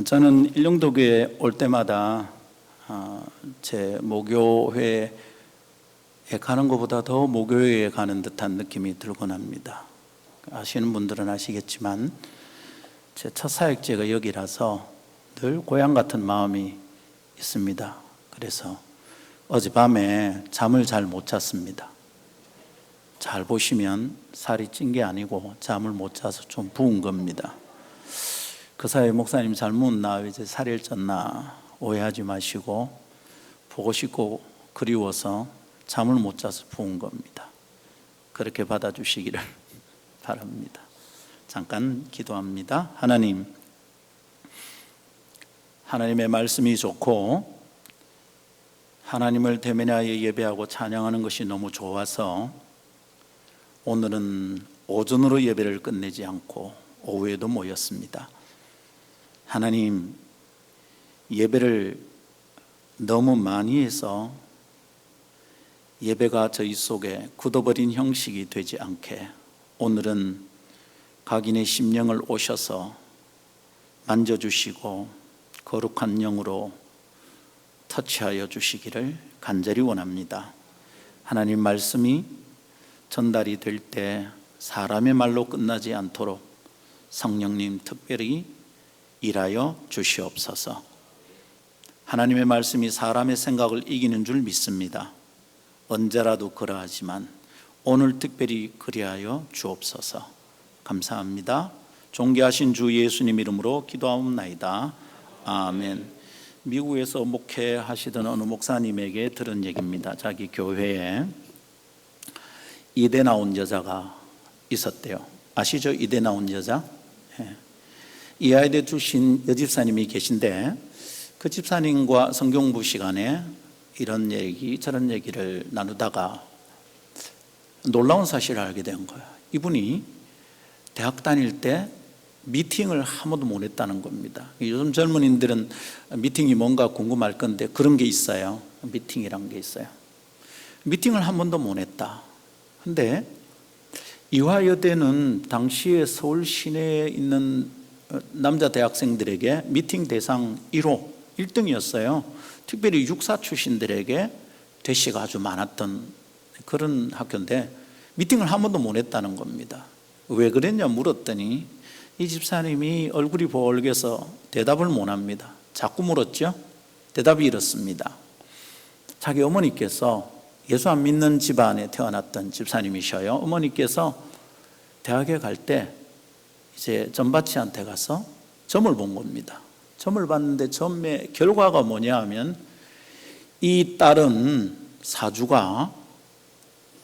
저는 일용도교에 올 때마다 제 모교회에 가는 것보다 더 모교회에 가는 듯한 느낌이 들곤 합니다. 아시는 분들은 아시겠지만 제 첫 사역지가 여기라서 늘 고향 같은 마음이 있습니다. 그래서 어젯밤에 잠을 잘 못 잤습니다. 잘 보시면 살이 찐 게 아니고 잠을 못 자서 좀 부은 겁니다. 그 사이에 목사님 잘못나 이제 살이 쪘나 오해하지 마시고, 보고 싶고 그리워서 잠을 못 자서 부은 겁니다. 그렇게 받아주시기를 바랍니다. 잠깐 기도합니다. 하나님의 말씀이 좋고 하나님을 대면하여 예배하고 찬양하는 것이 너무 좋아서 오늘은 오전으로 예배를 끝내지 않고 오후에도 모였습니다. 하나님, 예배를 너무 많이 해서 예배가 저희 속에 굳어버린 형식이 되지 않게 오늘은 각인의 심령을 오셔서 만져주시고 거룩한 영으로 터치하여 주시기를 간절히 원합니다. 하나님 말씀이 전달이 될 때 사람의 말로 끝나지 않도록 성령님 특별히 일하여 주시옵소서. 하나님의 말씀이 사람의 생각을 이기는 줄 믿습니다. 언제라도 그러하지만 오늘 특별히 그리하여 주옵소서. 감사합니다. 존귀하신 주 예수님 이름으로 기도하옵나이다. 아멘. 미국에서 목회하시던 어느 목사님에게 들은 얘기입니다. 자기 교회에 이대 나온 여자가 있었대요. 아시죠? 이대 나온 여자? 이 아이대 출신 여집사님이 계신데 그 집사님과 성경부 시간에 이런 얘기 저런 얘기를 나누다가 놀라운 사실을 알게 된 거예요. 이분이 대학 다닐 때 미팅을 한 번도 못 했다는 겁니다. 요즘 젊은이들은 미팅이 뭔가 궁금할 건데 그런 게 있어요. 미팅이란 게 있어요. 미팅을 한 번도 못 했다. 근데 이화여대는 당시에 서울 시내에 있는 남자 대학생들에게 미팅 대상 1호 1등이었어요. 특별히 육사 출신들에게 대시가 아주 많았던 그런 학교인데 미팅을 한 번도 못 했다는 겁니다. 왜 그랬냐 물었더니 이 집사님이 얼굴이 벌게서 대답을 못 합니다. 자꾸 물었죠. 대답이 이렇습니다. 자기 어머니께서 예수 안 믿는 집안에 태어났던 집사님이셔요. 어머니께서 대학에 갈 때 이제 전바치한테 가서 점을 본 겁니다. 점을 봤는데 점의 결과가 뭐냐 하면 이 딸은 사주가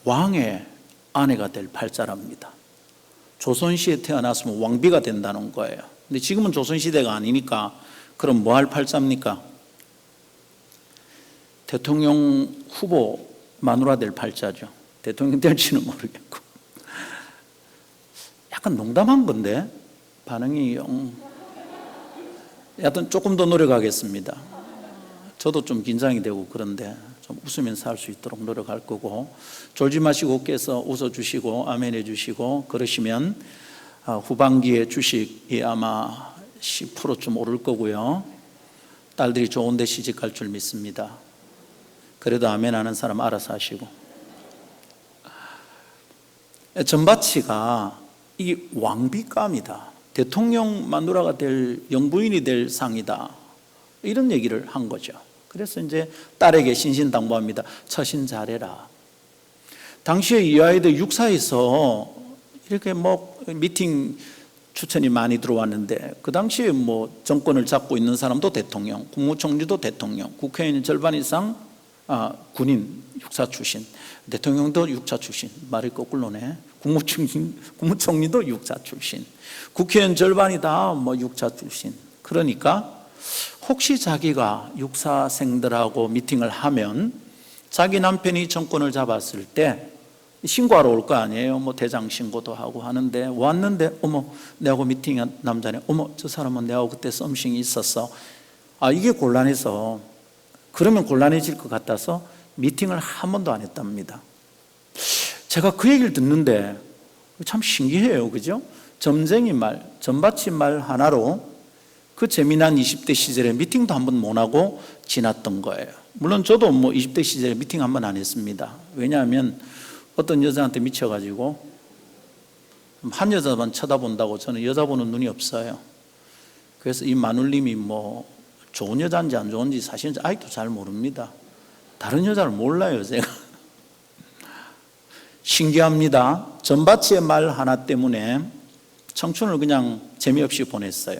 왕의 아내가 될 팔자랍니다. 조선시대에 태어났으면 왕비가 된다는 거예요. 근데 지금은 조선시대가 아니니까 그럼 뭐 할 팔자입니까? 대통령 후보 마누라 될 팔자죠. 대통령 될지는 모르겠고. 약간 농담한 건데 반응이 여하튼 조금 더 노력하겠습니다. 저도 좀 긴장이 되고 그런데 좀 웃으면서 할 수 있도록 노력할 거고, 졸지 마시고 깨서 웃어주시고 아멘 해주시고 그러시면 후반기에 주식이 아마 10%좀 오를 거고요. 딸들이 좋은 데 시집갈 줄 믿습니다. 그래도 아멘 하는 사람 알아서 하시고. 전바치가 이 왕비감이다. 대통령 마누라가 될 영부인이 될 상이다. 이런 얘기를 한 거죠. 그래서 이제 딸에게 신신당부합니다. 처신 잘해라. 당시에 이화여대 육사에서 이렇게 뭐 미팅 추천이 많이 들어왔는데 그 당시에 뭐 정권을 잡고 있는 사람도 대통령, 국무총리도 대통령, 국회의원 절반 이상 군인 육사 출신, 대통령도 육사 출신. 말이 거꾸로네. 국무총리도 육사 출신, 국회의원 절반이 다 뭐 육사 출신. 그러니까 혹시 자기가 육사생들하고 미팅을 하면 자기 남편이 정권을 잡았을 때 신고하러 올 거 아니에요. 뭐 대장 신고도 하고 하는데 왔는데 어머 내하고 미팅한 남자네. 어머 저 사람은 내하고 그때 썸씽이 있었어. 이게 곤란해서, 그러면 곤란해질 것 같아서 미팅을 한 번도 안 했답니다. 제가 그 얘기를 듣는데 참 신기해요. 그죠? 점쟁이 말, 전받침 말 하나로 그 그 재미난 20대 시절에 미팅도 한 번 못 하고 지났던 거예요. 물론 저도 20대 시절에 미팅 한 번 안 했습니다. 왜냐하면 어떤 여자한테 미쳐가지고 한 여자만 쳐다본다고 저는 여자 보는 눈이 없어요. 그래서 이 마눌님이 좋은 여자인지 안 좋은지 사실은 아직도 잘 모릅니다. 다른 여자를 몰라요, 제가. 신기합니다. 전바치의 말 하나 때문에 청춘을 그냥 재미없이 보냈어요.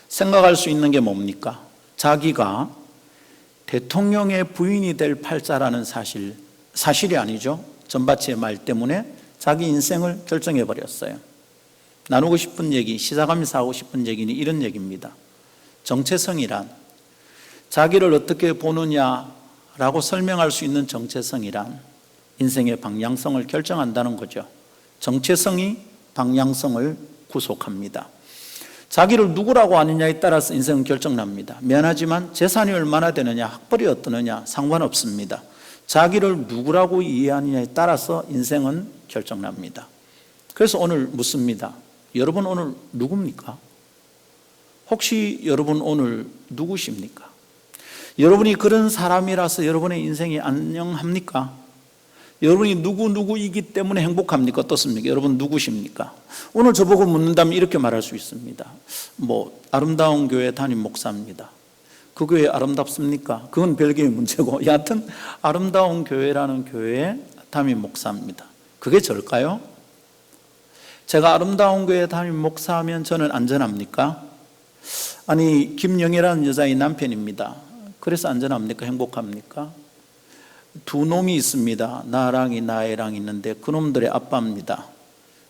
생각할 수 있는 게 뭡니까? 자기가 대통령의 부인이 될 팔자라는 사실이 아니죠. 전바치의 말 때문에 자기 인생을 결정해 버렸어요. 나누고 싶은 얘기, 시작하면서 하고 싶은 얘기는 이런 얘기입니다. 정체성이란, 자기를 어떻게 보느냐라고 설명할 수 있는 정체성이란 인생의 방향성을 결정한다는 거죠. 정체성이 방향성을 구속합니다. 자기를 누구라고 아느냐에 따라서 인생은 결정납니다. 미안하지만 재산이 얼마나 되느냐, 학벌이 어떠느냐 상관없습니다. 자기를 누구라고 이해하느냐에 따라서 인생은 결정납니다. 그래서 오늘 묻습니다. 여러분 오늘 누굽니까? 혹시 여러분 오늘 누구십니까? 여러분이 그런 사람이라서 여러분의 인생이 안녕합니까? 여러분이 누구이기 때문에 행복합니까? 어떻습니까? 여러분 누구십니까? 오늘 저보고 묻는다면 이렇게 말할 수 있습니다. 아름다운 교회 담임 목사입니다. 그 교회 아름답습니까? 그건 별개의 문제고, 여하튼 아름다운 교회라는 교회의 담임 목사입니다. 그게 절까요? 제가 아름다운 교회 담임 목사하면 저는 안전합니까? 아니, 김영애라는 여자의 남편입니다. 그래서 안전합니까? 행복합니까? 두 놈이 있습니다. 나랑이 나애랑 있는데 그 놈들의 아빠입니다.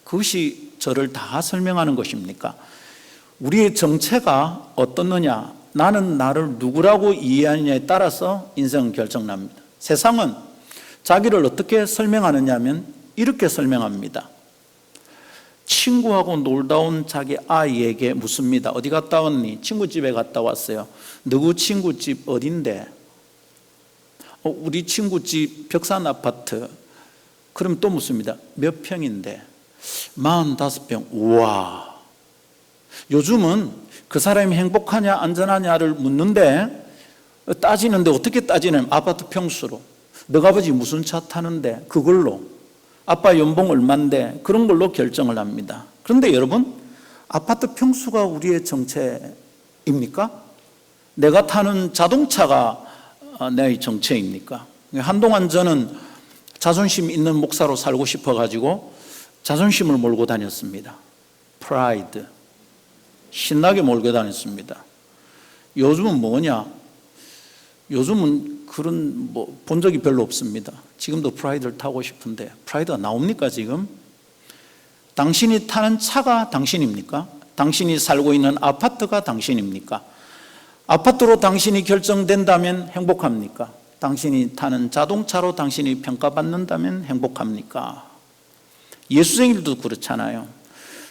그것이 저를 다 설명하는 것입니까? 우리의 정체가 어떻느냐, 나는 나를 누구라고 이해하느냐에 따라서 인생은 결정납니다. 세상은 자기를 어떻게 설명하느냐 하면 이렇게 설명합니다. 친구하고 놀다 온 자기 아이에게 묻습니다. 어디 갔다 왔니? 친구 집에 갔다 왔어요. 누구 친구 집 어딘데? 우리 친구 집 벽산 아파트. 그럼 또 묻습니다. 몇 평인데? 45평. 우와. 요즘은 그 사람이 행복하냐 안전하냐를 묻는데, 따지는데 어떻게 따지냐면 아파트 평수로. 너가 아버지 무슨 차 타는데 그걸로, 아빠 연봉 얼만데 그런 걸로 결정을 합니다. 그런데 여러분, 아파트 평수가 우리의 정체입니까? 내가 타는 자동차가 내 정체입니까? 한동안 저는 자존심 있는 목사로 살고 싶어가지고 자존심을 몰고 다녔습니다. 프라이드. 신나게 몰고 다녔습니다. 요즘은 뭐냐? 요즘은 그런 본 적이 별로 없습니다. 지금도 프라이드를 타고 싶은데 프라이드가 나옵니까 지금? 당신이 타는 차가 당신입니까? 당신이 살고 있는 아파트가 당신입니까? 아파트로 당신이 결정된다면 행복합니까? 당신이 타는 자동차로 당신이 평가받는다면 행복합니까? 예수생일도 그렇잖아요.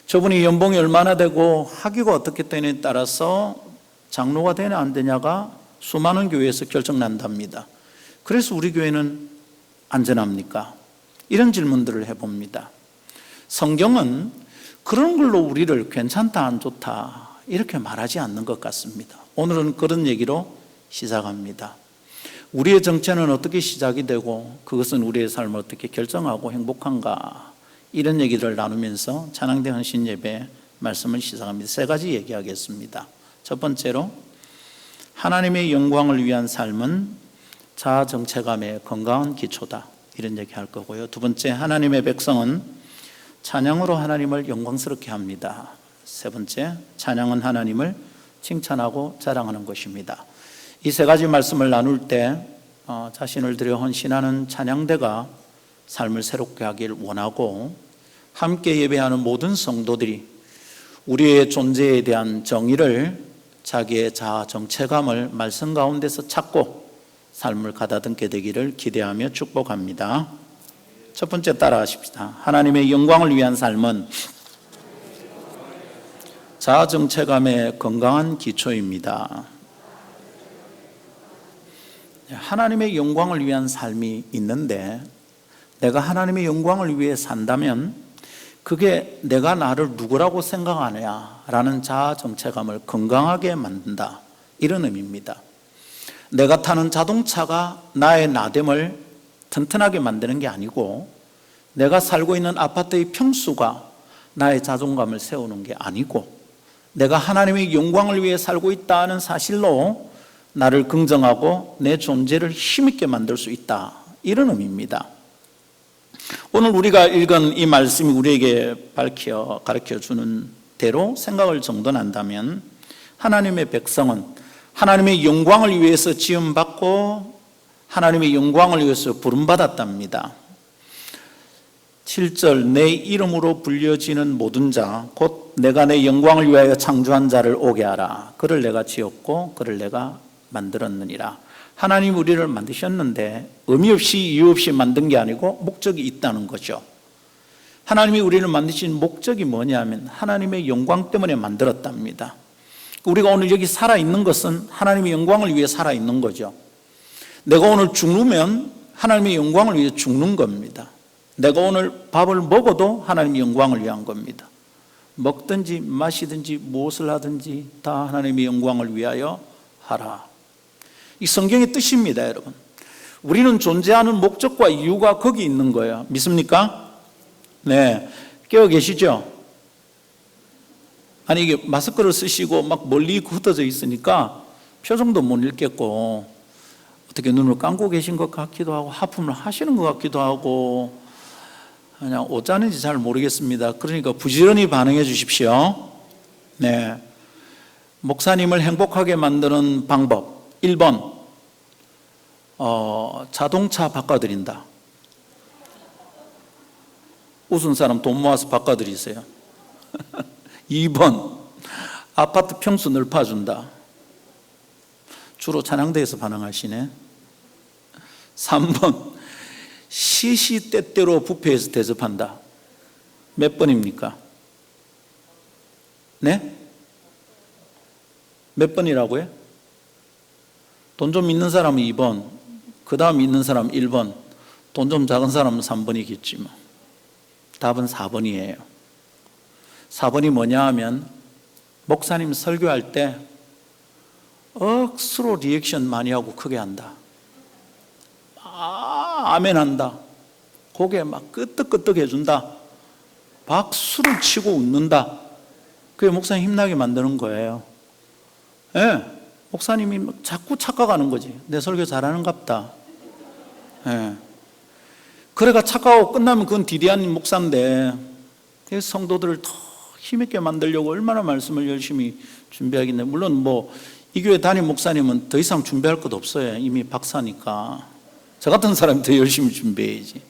저분이 연봉이 얼마나 되고 학위가 어떻게 되느냐에 따라서 장로가 되냐 안 되냐가 수많은 교회에서 결정난답니다. 그래서 우리 교회는 안전합니까? 이런 질문들을 해봅니다. 성경은 그런 걸로 우리를 괜찮다 안 좋다 이렇게 말하지 않는 것 같습니다. 오늘은 그런 얘기로 시작합니다. 우리의 정체는 어떻게 시작이 되고 그것은 우리의 삶을 어떻게 결정하고 행복한가, 이런 얘기를 나누면서 찬양대 헌신 예배 말씀을 시작합니다. 세 가지 얘기하겠습니다. 첫 번째로, 하나님의 영광을 위한 삶은 자아 정체감의 건강한 기초다, 이런 얘기할 거고요. 두 번째, 하나님의 백성은 찬양으로 하나님을 영광스럽게 합니다. 세 번째, 찬양은 하나님을 칭찬하고 자랑하는 것입니다. 이 세 가지 말씀을 나눌 때 자신을 들여 헌신하는 찬양대가 삶을 새롭게 하길 원하고, 함께 예배하는 모든 성도들이 우리의 존재에 대한 정의를, 자기의 자아 정체감을 말씀 가운데서 찾고 삶을 가다듬게 되기를 기대하며 축복합니다. 첫 번째 따라하십시다. 하나님의 영광을 위한 삶은 자아 정체감의 건강한 기초입니다. 하나님의 영광을 위한 삶이 있는데, 내가 하나님의 영광을 위해 산다면 그게 내가 나를 누구라고 생각하느냐라는 자아 정체감을 건강하게 만든다, 이런 의미입니다. 내가 타는 자동차가 나의 나됨을 튼튼하게 만드는 게 아니고, 내가 살고 있는 아파트의 평수가 나의 자존감을 세우는 게 아니고, 내가 하나님의 영광을 위해 살고 있다는 사실로 나를 긍정하고 내 존재를 힘있게 만들 수 있다, 이런 의미입니다. 오늘 우리가 읽은 이 말씀이 우리에게 가르쳐 주는 대로 생각을 정돈한다면, 하나님의 백성은 하나님의 영광을 위해서 지음받고 하나님의 영광을 위해서 부름받았답니다. 7절, 내 이름으로 불려지는 모든 자 곧 내가 내 영광을 위하여 창조한 자를 오게 하라. 그를 내가 지었고 그를 내가 만들었느니라. 하나님 우리를 만드셨는데 의미 없이 이유 없이 만든 게 아니고 목적이 있다는 거죠. 하나님이 우리를 만드신 목적이 뭐냐면 하나님의 영광 때문에 만들었답니다. 우리가 오늘 여기 살아있는 것은 하나님의 영광을 위해 살아있는 거죠. 내가 오늘 죽으면 하나님의 영광을 위해 죽는 겁니다. 내가 오늘 밥을 먹어도 하나님의 영광을 위한 겁니다. 먹든지 마시든지 무엇을 하든지 다 하나님의 영광을 위하여 하라. 이 성경의 뜻입니다, 여러분. 우리는 존재하는 목적과 이유가 거기 있는 거예요. 믿습니까? 네. 깨어 계시죠? 아니, 이게 마스크를 쓰시고 막 멀리 흩어져 있으니까 표정도 못 읽겠고, 어떻게 눈을 감고 계신 것 같기도 하고, 하품을 하시는 것 같기도 하고, 그냥 어쩌는지 잘 모르겠습니다. 그러니까 부지런히 반응해 주십시오. 네. 목사님을 행복하게 만드는 방법 1번, 자동차 바꿔드린다. 웃은 사람 돈 모아서 바꿔드리세요. 2번, 아파트 평수 넓혀준다. 주로 찬양대에서 반응하시네. 3번, 시시때때로 뷔페에서 대접한다. 몇 번입니까? 네? 몇 번이라고요? 돈 좀 있는 사람은 2번, 그 다음 있는 사람은 1번, 돈 좀 작은 사람은 3번이겠지 뭐. 답은 4번이에요. 4번이 뭐냐 하면, 목사님 설교할 때 억수로 리액션 많이 하고 크게 한다. 아멘 한다. 고개 막 끄떡끄떡 해준다. 박수를 치고 웃는다. 그게 목사님 힘나게 만드는 거예요. 예, 목사님이 자꾸 착각하는 거지. 내 설교 잘하는갑다. 예. 그래가 착각하고 끝나면 그건 디디안 목사인데, 성도들을 더 힘있게 만들려고 얼마나 말씀을 열심히 준비하겠네. 물론 뭐 이 교회 담임 목사님은 더 이상 준비할 것 없어요. 이미 박사니까. 저 같은 사람이 더 열심히 준비해야지.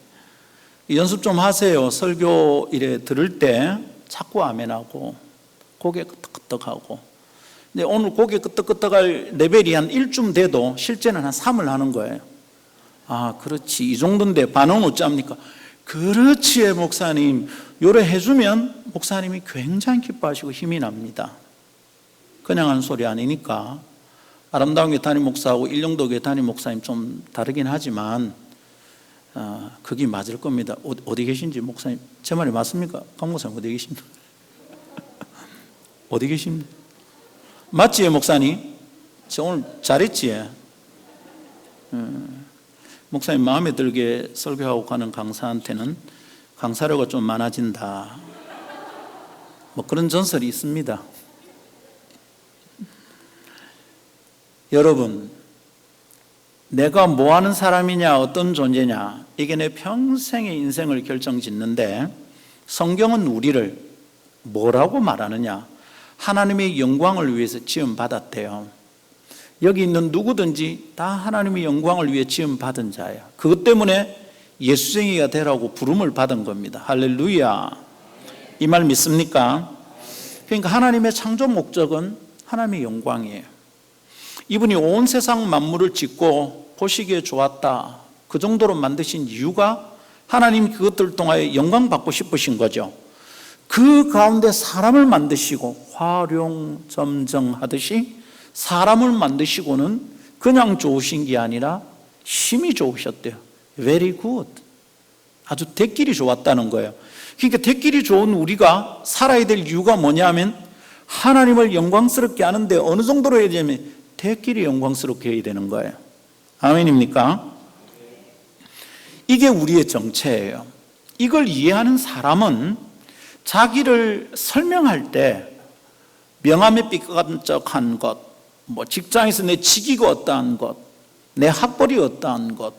연습 좀 하세요. 설교 이래 들을 때 자꾸 아멘하고 고개 끄덕끄덕하고. 근데 오늘 고개 끄덕끄덕할 레벨이 한 1쯤 돼도 실제는 한 3을 하는 거예요. 아, 그렇지. 이 정도인데 반응은 어찌합니까? 그렇지, 목사님. 요래 해주면 목사님이 굉장히 기뻐하시고 힘이 납니다. 그냥 하는 소리 아니니까. 아름다운 교회 담임 목사하고 일용도 교회 담임 목사님 좀 다르긴 하지만 그게 맞을 겁니다. 어디 계신지 목사님, 제 말이 맞습니까? 강 목사님 어디 계십니까? 어디 계십니까? 맞지, 목사님? 저 오늘 잘했지? 목사님 마음에 들게 설교하고 가는 강사한테는 강사료가 좀 많아진다, 뭐 그런 전설이 있습니다. 여러분, 내가 뭐 하는 사람이냐, 어떤 존재냐, 이게 내 평생의 인생을 결정짓는데, 성경은 우리를 뭐라고 말하느냐? 하나님의 영광을 위해서 지음받았대요. 여기 있는 누구든지 다 하나님의 영광을 위해 지음받은 자예요. 그것 때문에 예수쟁이가 되라고 부름을 받은 겁니다. 할렐루야. 이 말 믿습니까? 그러니까 하나님의 창조 목적은 하나님의 영광이에요. 이분이 온 세상 만물을 짓고 보시기에 좋았다, 그 정도로 만드신 이유가 하나님 그것들 통하여 영광 받고 싶으신 거죠. 그 가운데 사람을 만드시고 활용점정하듯이 사람을 만드시고는 그냥 좋으신 게 아니라 심히 좋으셨대요. Very good. 아주 대길이 좋았다는 거예요. 그러니까 대길이 좋은 우리가 살아야 될 이유가 뭐냐면 하나님을 영광스럽게 하는데 어느 정도로 해야 되냐면 대길이 영광스럽게 해야 되는 거예요. 아멘입니까? 이게 우리의 정체예요. 이걸 이해하는 사람은 자기를 설명할 때 명함에 삐까뻔쩍한 것, 직장에서 내 직위가 어떠한 것, 내 학벌이 어떠한 것,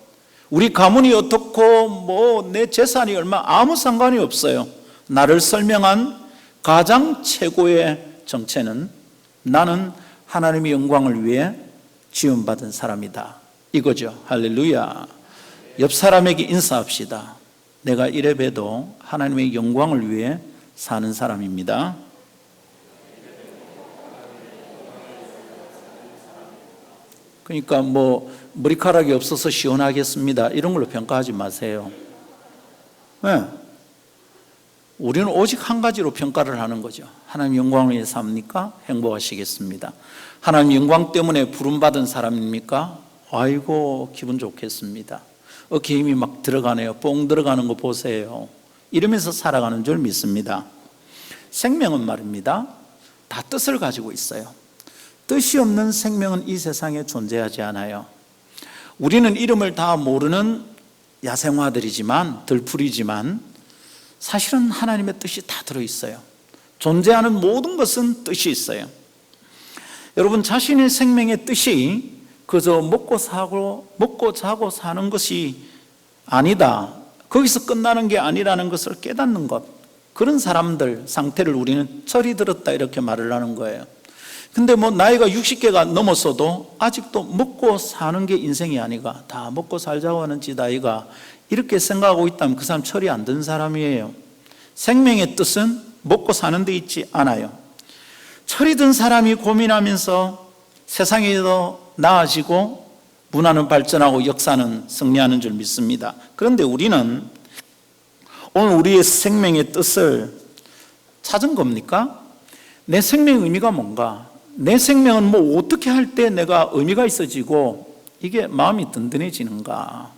우리 가문이 어떻고 내 재산이 얼마 아무 상관이 없어요. 나를 설명한 가장 최고의 정체는 나는 하나님의 영광을 위해 지음받은 사람이다, 이거죠. 할렐루야. 옆 사람에게 인사합시다. 내가 이래 봬도 하나님의 영광을 위해 사는 사람입니다. 그러니까 머리카락이 없어서 시원하겠습니다, 이런 걸로 평가하지 마세요. 네. 우리는 오직 한 가지로 평가를 하는 거죠. 하나님 영광을 위해 삽니까? 행복하시겠습니다. 하나님 영광 때문에 부름받은 사람입니까? 아이고 기분 좋겠습니다. 어깨 힘이 막 들어가네요. 뽕 들어가는 거 보세요. 이러면서 살아가는 줄 믿습니다. 생명은 말입니다, 다 뜻을 가지고 있어요. 뜻이 없는 생명은 이 세상에 존재하지 않아요. 우리는 이름을 다 모르는 야생화들이지만, 들풀이지만 사실은 하나님의 뜻이 다 들어있어요. 존재하는 모든 것은 뜻이 있어요. 여러분, 자신의 생명의 뜻이 그저 먹고 자고 사는 것이 아니다, 거기서 끝나는 게 아니라는 것을 깨닫는 것, 그런 사람들 상태를 우리는 철이 들었다 이렇게 말을 하는 거예요. 근데 나이가 60개가 넘었어도 아직도 먹고 사는 게 인생이 아니가, 다 먹고 살자고 하는 지다이가, 이렇게 생각하고 있다면 그 사람 철이 안 든 사람이에요. 생명의 뜻은 먹고 사는 데 있지 않아요. 철이 든 사람이 고민하면서 세상이 더 나아지고 문화는 발전하고 역사는 승리하는 줄 믿습니다. 그런데 우리는 오늘 우리의 생명의 뜻을 찾은 겁니까? 내 생명의 의미가 뭔가? 내 생명은 어떻게 할 때 내가 의미가 있어지고 이게 마음이 든든해지는가?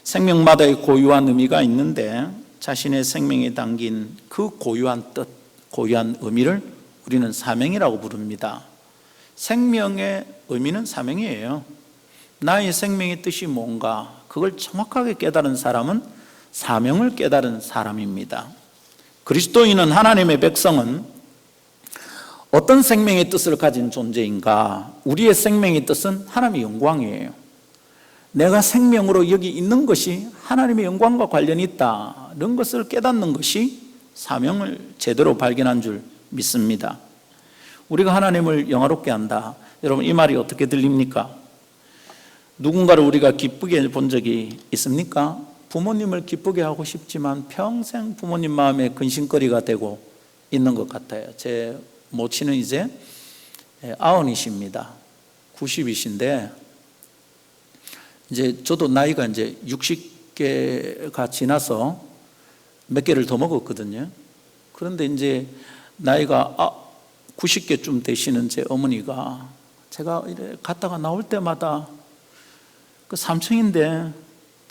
생명마다의 고유한 의미가 있는데 자신의 생명에 담긴 그 고유한 뜻, 고유한 의미를 우리는 사명이라고 부릅니다. 생명의 의미는 사명이에요. 나의 생명의 뜻이 뭔가, 그걸 정확하게 깨달은 사람은 사명을 깨달은 사람입니다. 그리스도인은, 하나님의 백성은 어떤 생명의 뜻을 가진 존재인가? 우리의 생명의 뜻은 하나님의 영광이에요. 내가 생명으로 여기 있는 것이 하나님의 영광과 관련이 있다, 이런 것을 깨닫는 것이 사명을 제대로 발견한 줄 믿습니다. 우리가 하나님을 영화롭게 한다, 여러분 이 말이 어떻게 들립니까? 누군가를 우리가 기쁘게 본 적이 있습니까? 부모님을 기쁘게 하고 싶지만 평생 부모님 마음에 근심거리가 되고 있는 것 같아요. 제 모친은 이제 90이십니다. 90이신데 이제 저도 나이가 이제 60개가 지나서 몇 개를 더 먹었거든요. 그런데 이제 나이가 90개쯤 되시는 제 어머니가, 제가 이래 갔다가 나올 때마다 그 3층인데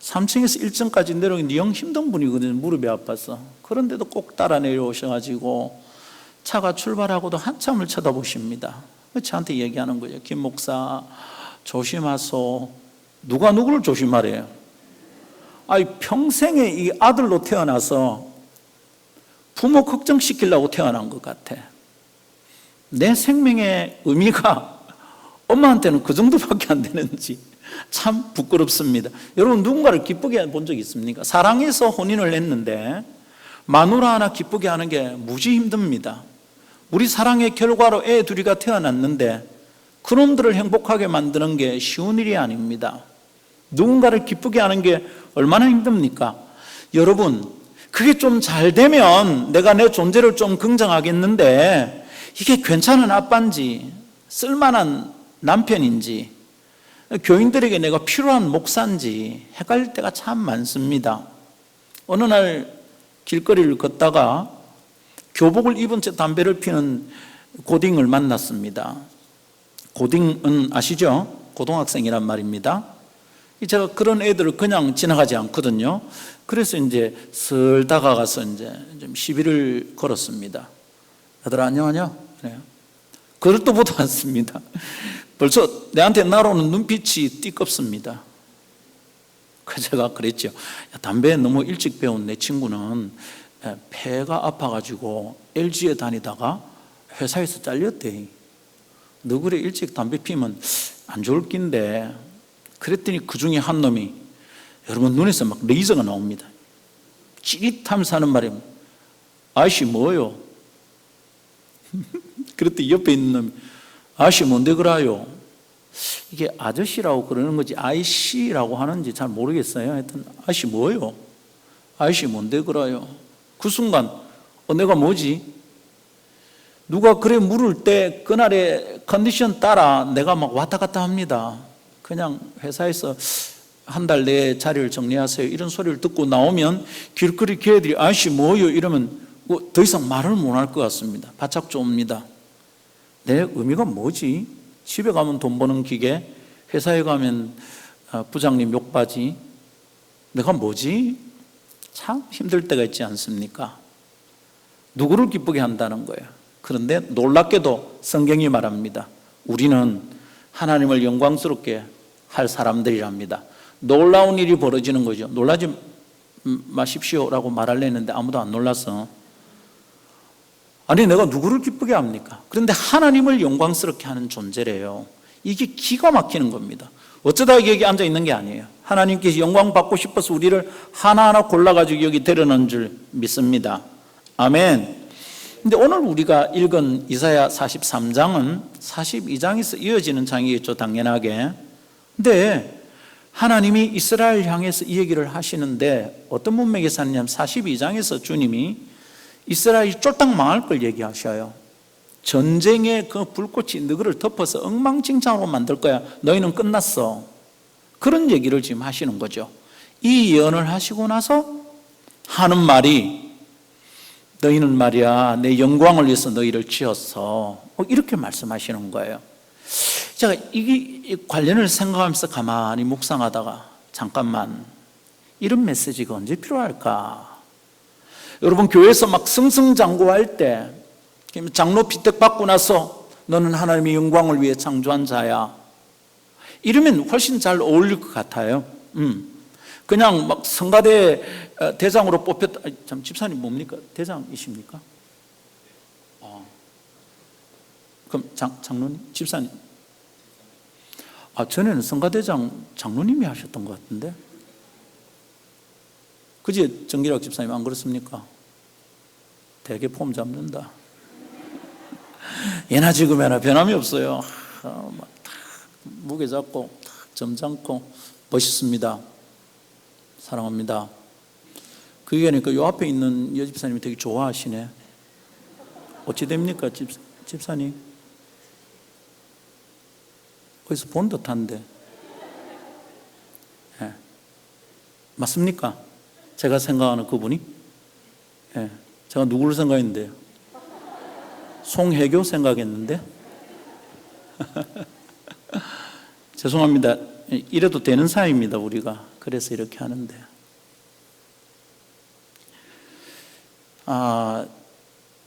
3층에서 1층까지 내려오기 영 힘든 분이거든요. 무릎이 아파서. 그런데도 꼭 따라 내려오셔가지고 차가 출발하고도 한참을 쳐다보십니다. 저한테 얘기하는 거예요. 김 목사 조심하소. 누가 누구를 조심하래요? 평생에 이 아들로 태어나서 부모 걱정시키려고 태어난 것 같아. 내 생명의 의미가 엄마한테는 그 정도밖에 안 되는지 참 부끄럽습니다. 여러분, 누군가를 기쁘게 본 적 있습니까? 사랑해서 혼인을 했는데 마누라 하나 기쁘게 하는 게 무지 힘듭니다. 우리 사랑의 결과로 애 둘이가 태어났는데 그놈들을 행복하게 만드는 게 쉬운 일이 아닙니다. 누군가를 기쁘게 하는 게 얼마나 힘듭니까? 여러분, 그게 좀 잘 되면 내가 내 존재를 좀 긍정하겠는데, 이게 괜찮은 아빠인지 쓸만한 남편인지 교인들에게 내가 필요한 목사인지 헷갈릴 때가 참 많습니다. 어느 날 길거리를 걷다가 교복을 입은 채 담배를 피는 고딩을 만났습니다. 고딩은 아시죠? 고등학생이란 말입니다. 제가 그런 애들을 그냥 지나가지 않거든요. 그래서 이제 슬 다가가서 이제 좀 시비를 걸었습니다. 얘들아 안녕하냐? 그래요. 그것도 보지 않습니다. 벌써 내한테 날아오는 눈빛이 띠껍습니다. 그래서 제가 그랬죠. 야, 담배 너무 일찍 배운 내 친구는 폐가 아파가지고 LG에 다니다가 회사에서 잘렸대. 너 그래 일찍 담배 피면 안 좋을 낀데. 그랬더니 그 중에 한 놈이 여러분 눈에서 막 레이저가 나옵니다. 찌릿하면서 하는 말이 아저씨 뭐요? 그랬더니 옆에 있는 놈이 아저씨 뭔데 그래요? 이게 아저씨라고 그러는 건지 아이씨라고 하는지 잘 모르겠어요. 하여튼 아저씨 뭐요? 아저씨 뭔데 그래요? 그 순간 내가 뭐지? 누가 그래 물을 때 그날의 컨디션 따라 내가 막 왔다 갔다 합니다. 그냥 회사에서 한 달 내에 자리를 정리하세요 이런 소리를 듣고 나오면 길거리 개들이 아저씨 뭐요? 이러면 더 이상 말을 못 할 것 같습니다. 바짝 좁니다. 내 의미가 뭐지? 집에 가면 돈 버는 기계, 회사에 가면 부장님 욕바지. 내가 뭐지? 참 힘들 때가 있지 않습니까? 누구를 기쁘게 한다는 거예요. 그런데 놀랍게도 성경이 말합니다. 우리는 하나님을 영광스럽게 할 사람들이랍니다. 놀라운 일이 벌어지는 거죠. 놀라지 마십시오라고 말하려 했는데 아무도 안 놀랐어. 아니 내가 누구를 기쁘게 합니까? 그런데 하나님을 영광스럽게 하는 존재래요. 이게 기가 막히는 겁니다. 어쩌다 여기 앉아 있는 게 아니에요. 하나님께서 영광 받고 싶어서 우리를 하나하나 골라가지고 여기 데려놓은 줄 믿습니다. 아멘. 근데 오늘 우리가 읽은 이사야 43장은 42장에서 이어지는 장이겠죠, 당연하게. 근데 하나님이 이스라엘 향해서 이 얘기를 하시는데 어떤 문맥에서 하느냐면 42장에서 주님이 이스라엘이 쫄딱 망할 걸 얘기하셔요. 전쟁의 그 불꽃이 너희를 덮어서 엉망진창으로 만들 거야. 너희는 끝났어. 그런 얘기를 지금 하시는 거죠. 이 예언을 하시고 나서 하는 말이 너희는 말이야 내 영광을 위해서 너희를 지었어. 이렇게 말씀하시는 거예요. 제가 이 관련을 생각하면서 가만히 묵상하다가 잠깐만 이런 메시지가 언제 필요할까? 여러분 교회에서 막 승승장구할 때 장로 피택 받고 나서 너는 하나님의 영광을 위해 창조한 자야 이러면 훨씬 잘 어울릴 것 같아요. 그냥 막 성가대 대장으로 뽑혔다. 참 집사님 뭡니까? 대장이십니까? 그럼 장로님? 집사님? 전에는 성가대장 장로님이 하셨던 것 같은데 그지 정기락 집사님 안 그렇습니까? 되게 폼 잡는다. 예나 지금이나 변함이 없어요. 무게 잡고 점잖고 멋있습니다. 사랑합니다. 그 얘기하니까 요 앞에 있는 여집사님이 되게 좋아하시네. 어찌 됩니까 집사님? 거기서 본 듯한데 네. 맞습니까? 제가 생각하는 그분이? 네. 제가 누구를 생각했는데요? 송혜교 생각했는데 죄송합니다. 이래도 되는 사이입니다 우리가. 그래서 이렇게 하는데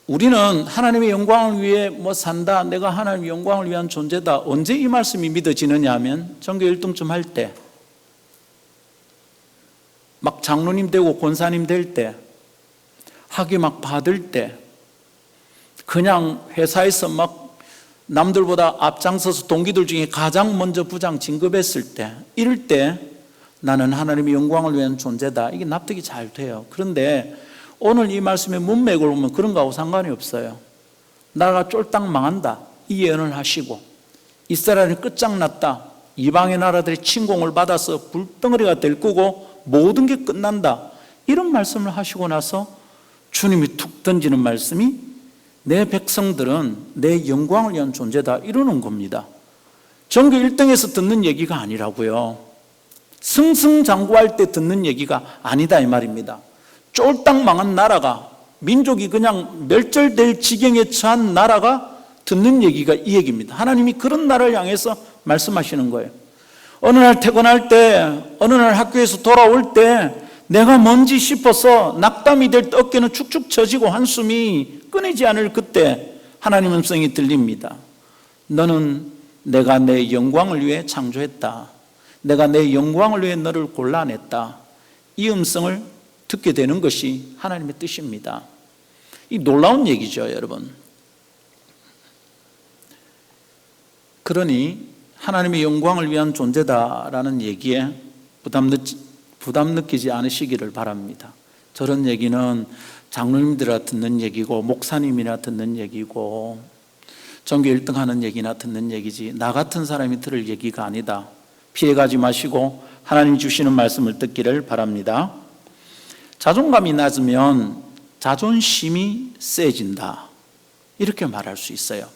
우리는 하나님의 영광을 위해 산다, 내가 하나님의 영광을 위한 존재다. 언제 이 말씀이 믿어지느냐 하면 전교 1등쯤 할 때, 막 장로님 되고 권사님 될 때, 학위 막 받을 때, 그냥 회사에서 막 남들보다 앞장서서 동기들 중에 가장 먼저 부장 진급했을 때, 이럴 때 나는 하나님의 영광을 위한 존재다. 이게 납득이 잘 돼요. 그런데 오늘 이 말씀의 문맥을 보면 그런 거하고 상관이 없어요. 나라가 쫄딱 망한다 이 예언을 하시고 이스라엘이 끝장났다, 이방의 나라들이 침공을 받아서 불덩어리가 될 거고 모든 게 끝난다 이런 말씀을 하시고 나서 주님이 툭 던지는 말씀이 내 백성들은 내 영광을 위한 존재다 이러는 겁니다. 전교 1등에서 듣는 얘기가 아니라고요. 승승장구할 때 듣는 얘기가 아니다 이 말입니다. 쫄딱 망한 나라가, 민족이 그냥 멸절될 지경에 처한 나라가 듣는 얘기가 이 얘기입니다. 하나님이 그런 나라를 향해서 말씀하시는 거예요. 어느 날 퇴근할 때, 어느 날 학교에서 돌아올 때 내가 뭔지 싶어서 낙담이 될 때 어깨는 축축 처지고 한숨이 끊이지 않을 그때 하나님 음성이 들립니다. 너는 내가 내 영광을 위해 창조했다. 내가 내 영광을 위해 너를 골라냈다. 이 음성을 듣게 되는 것이 하나님의 뜻입니다. 이 놀라운 얘기죠, 여러분. 그러니 하나님의 영광을 위한 존재다라는 얘기에 부담 느끼지 않으시기를 바랍니다. 저런 얘기는 장로님들이나 듣는 얘기고 목사님이나 듣는 얘기고 전교 1등 하는 얘기나 듣는 얘기지 나 같은 사람이 들을 얘기가 아니다. 피해가지 마시고 하나님 주시는 말씀을 듣기를 바랍니다. 자존감이 낮으면 자존심이 세진다. 이렇게 말할 수 있어요.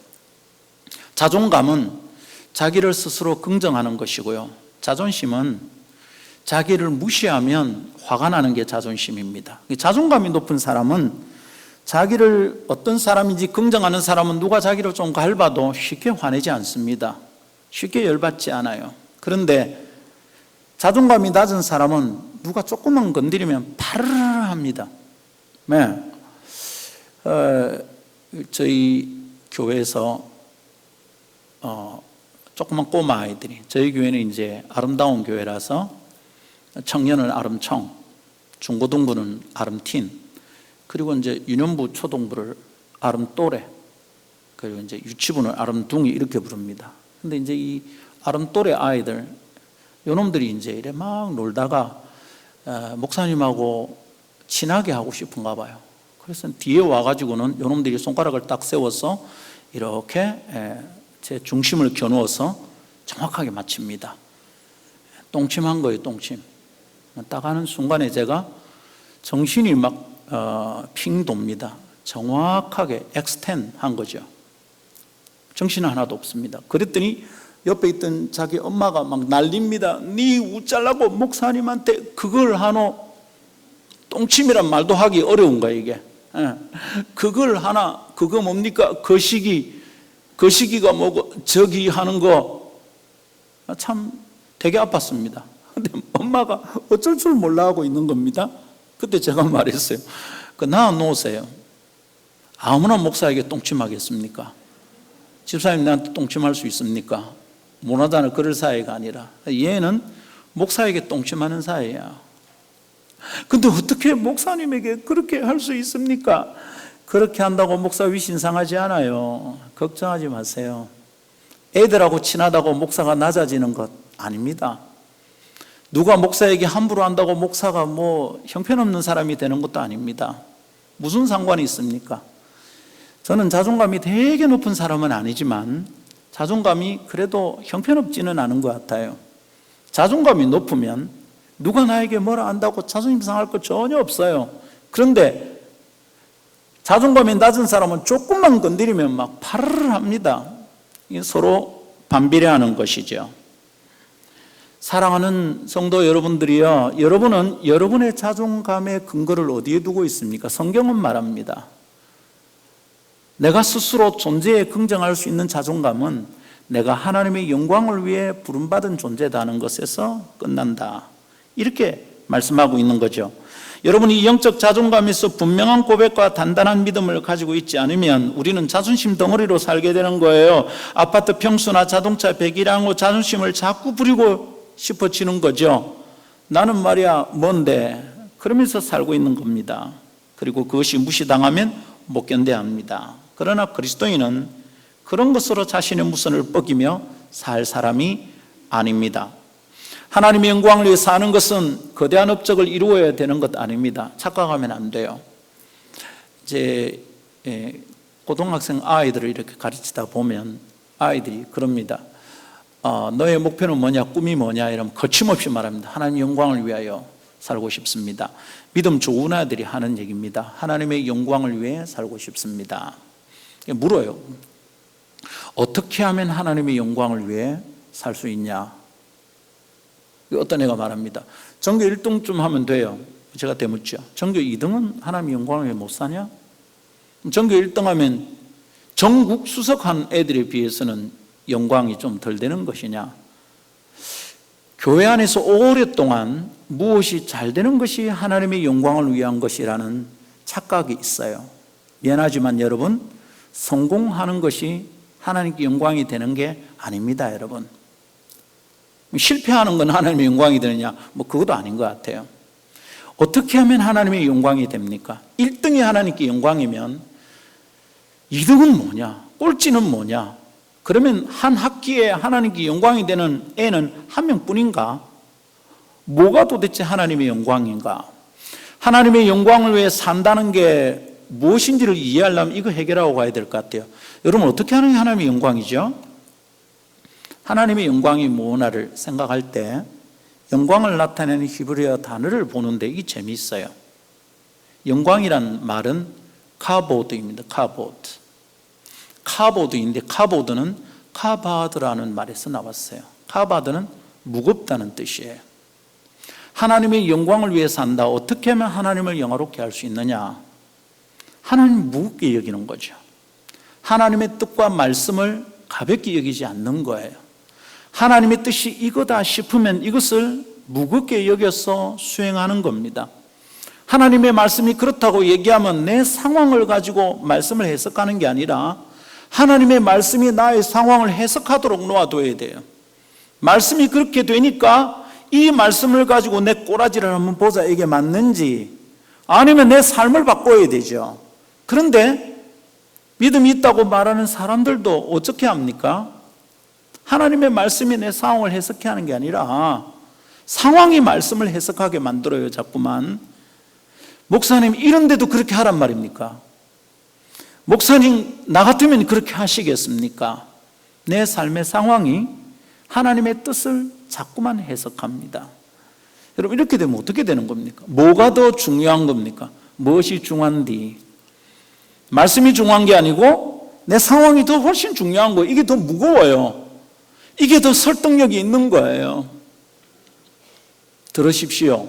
자존감은 자기를 스스로 긍정하는 것이고요. 자존심은 자기를 무시하면 화가 나는 게 자존심입니다. 자존감이 높은 사람은 자기를 어떤 사람인지 긍정하는 사람은 누가 자기를 좀 밟아도 쉽게 화내지 않습니다. 쉽게 열받지 않아요. 그런데 자존감이 낮은 사람은 누가 조금만 건드리면 파르르 합니다. 네. 저희 교회에서 조그만 꼬마 아이들이, 저희 교회는 이제 아름다운 교회라서 청년은 아름청, 중고등부는 아름틴, 그리고 이제 유년부 초등부를 아름또래, 그리고 이제 유치부는 아름둥이 이렇게 부릅니다. 근데 이제 이 아름또래 아이들, 요놈들이 이제 이래 막 놀다가 목사님하고 친하게 하고 싶은가 봐요. 그래서 뒤에 와가지고는 요놈들이 손가락을 딱 세워서 이렇게 제 중심을 겨누어서 정확하게 맞춥니다. 똥침한 거예요, 똥침. 딱 하는 순간에 제가 정신이 막 핑 돕니다. 정확하게 엑스텐 한 거죠. 정신은 하나도 없습니다. 그랬더니 옆에 있던 자기 엄마가 막 난립니다. 네 웃잘라고 목사님한테 그걸 하노? 똥침이란 말도 하기 어려운 거야 이게. 그걸 하나, 그거 뭡니까? 거시기가 뭐고 저기 하는 거 참 되게 아팠습니다. 근데 엄마가 어쩔 줄 몰라 하고 있는 겁니다. 그때 제가 말했어요. 놔 놓으세요. 아무나 목사에게 똥침하겠습니까? 집사님 나한테 똥침할 수 있습니까? 못하잖아. 그럴 사이가 아니라 얘는 목사에게 똥침하는 사이야. 근데 어떻게 목사님에게 그렇게 할 수 있습니까? 그렇게 한다고 목사 위신 상하지 않아요. 걱정하지 마세요. 애들하고 친하다고 목사가 낮아지는 것 아닙니다. 누가 목사에게 함부로 한다고 목사가 뭐 형편없는 사람이 되는 것도 아닙니다. 무슨 상관이 있습니까? 저는 자존감이 되게 높은 사람은 아니지만 자존감이 그래도 형편없지는 않은 것 같아요. 자존감이 높으면 누가 나에게 뭐라 한다고 자존심 상할 거 전혀 없어요. 그런데 자존감이 낮은 사람은 조금만 건드리면 막 파르르 합니다. 서로 반비례하는 것이죠. 사랑하는 성도 여러분들이요, 여러분은 여러분의 자존감의 근거를 어디에 두고 있습니까? 성경은 말합니다. 내가 스스로 존재에 긍정할 수 있는 자존감은 내가 하나님의 영광을 위해 부름받은 존재다는 것에서 끝난다. 이렇게 말씀하고 있는 거죠. 여러분이 영적 자존감에서 분명한 고백과 단단한 믿음을 가지고 있지 않으면 우리는 자존심 덩어리로 살게 되는 거예요. 아파트 평수나 자동차 배기량으로 자존심을 자꾸 부리고 싶어지는 거죠. 나는 말이야 뭔데? 그러면서 살고 있는 겁니다. 그리고 그것이 무시당하면 못 견뎌야 합니다. 그러나 그리스도인은 그런 것으로 자신의 무선을 뻐기며 살 사람이 아닙니다. 하나님의 영광을 위해 사는 것은 거대한 업적을 이루어야 되는 것 아닙니다. 착각하면 안 돼요. 이제 고등학생 아이들을 이렇게 가르치다 보면 아이들이 그럽니다. 너의 목표는 뭐냐, 꿈이 뭐냐 이러면 거침없이 말합니다. 하나님의 영광을 위하여 살고 싶습니다. 믿음 좋은 아이들이 하는 얘기입니다. 하나님의 영광을 위해 살고 싶습니다. 물어요. 어떻게 하면 하나님의 영광을 위해 살 수 있냐? 어떤 애가 말합니다. 전교 1등쯤 하면 돼요. 제가 되묻죠. 전교 2등은 하나님의 영광을 위해 못 사냐? 전교 1등 하면 전국 수석한 애들에 비해서는 영광이 좀 덜 되는 것이냐? 교회 안에서 오랫동안 무엇이 잘 되는 것이 하나님의 영광을 위한 것이라는 착각이 있어요. 미안하지만 여러분, 성공하는 것이 하나님께 영광이 되는 게 아닙니다, 여러분. 실패하는 건 하나님의 영광이 되느냐? 그것도 아닌 것 같아요. 어떻게 하면 하나님의 영광이 됩니까? 1등이 하나님께 영광이면 2등은 뭐냐? 꼴찌는 뭐냐? 그러면 한 학기에 하나님께 영광이 되는 애는 한 명뿐인가? 뭐가 도대체 하나님의 영광인가? 하나님의 영광을 위해 산다는 게 무엇인지를 이해하려면 이거 해결하고 가야 될 것 같아요. 여러분, 어떻게 하는 게 하나님의 영광이죠? 하나님의 영광이 뭐냐를 생각할 때 영광을 나타내는 히브리어 단어를 보는데 이게 재미있어요. 영광이란 말은 카보드입니다. 카보드인데 카보드는 카바드라는 말에서 나왔어요. 카바드는 무겁다는 뜻이에요. 하나님의 영광을 위해 산다. 어떻게 하면 하나님을 영화롭게 할 수 있느냐? 하나님 무겁게 여기는 거죠. 하나님의 뜻과 말씀을 가볍게 여기지 않는 거예요. 하나님의 뜻이 이거다 싶으면 이것을 무겁게 여겨서 수행하는 겁니다. 하나님의 말씀이 그렇다고 얘기하면 내 상황을 가지고 말씀을 해석하는 게 아니라 하나님의 말씀이 나의 상황을 해석하도록 놓아둬야 돼요. 말씀이 그렇게 되니까 이 말씀을 가지고 내 꼬라지를 한번 보자, 이게 맞는지. 아니면 내 삶을 바꿔야 되죠. 그런데 믿음이 있다고 말하는 사람들도 어떻게 합니까? 하나님의 말씀이 내 상황을 해석해 하는 게 아니라 상황이 말씀을 해석하게 만들어요, 자꾸만. 목사님, 이런데도 그렇게 하란 말입니까? 목사님, 나 같으면 그렇게 하시겠습니까? 내 삶의 상황이 하나님의 뜻을 자꾸만 해석합니다. 여러분, 이렇게 되면 어떻게 되는 겁니까? 뭐가 더 중요한 겁니까? 무엇이 중요한디? 말씀이 중요한 게 아니고 내 상황이 더 훨씬 중요한 거예요. 이게 더 무거워요. 이게 더 설득력이 있는 거예요. 들으십시오.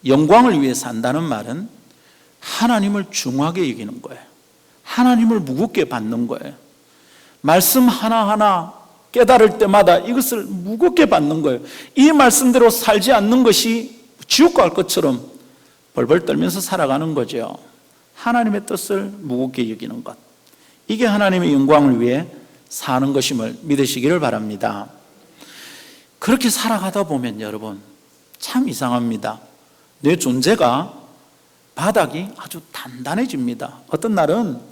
영광을 위해 산다는 말은 하나님을 중하게 여기는 거예요. 하나님을 무겁게 받는 거예요. 말씀 하나하나 깨달을 때마다 이것을 무겁게 받는 거예요. 이 말씀대로 살지 않는 것이 지옥 갈 것처럼 벌벌 떨면서 살아가는 거죠. 하나님의 뜻을 무겁게 여기는 것. 이게 하나님의 영광을 위해 사는 것임을 믿으시기를 바랍니다. 그렇게 살아가다 보면 여러분, 참 이상합니다. 내 존재가 바닥이 아주 단단해집니다. 어떤 날은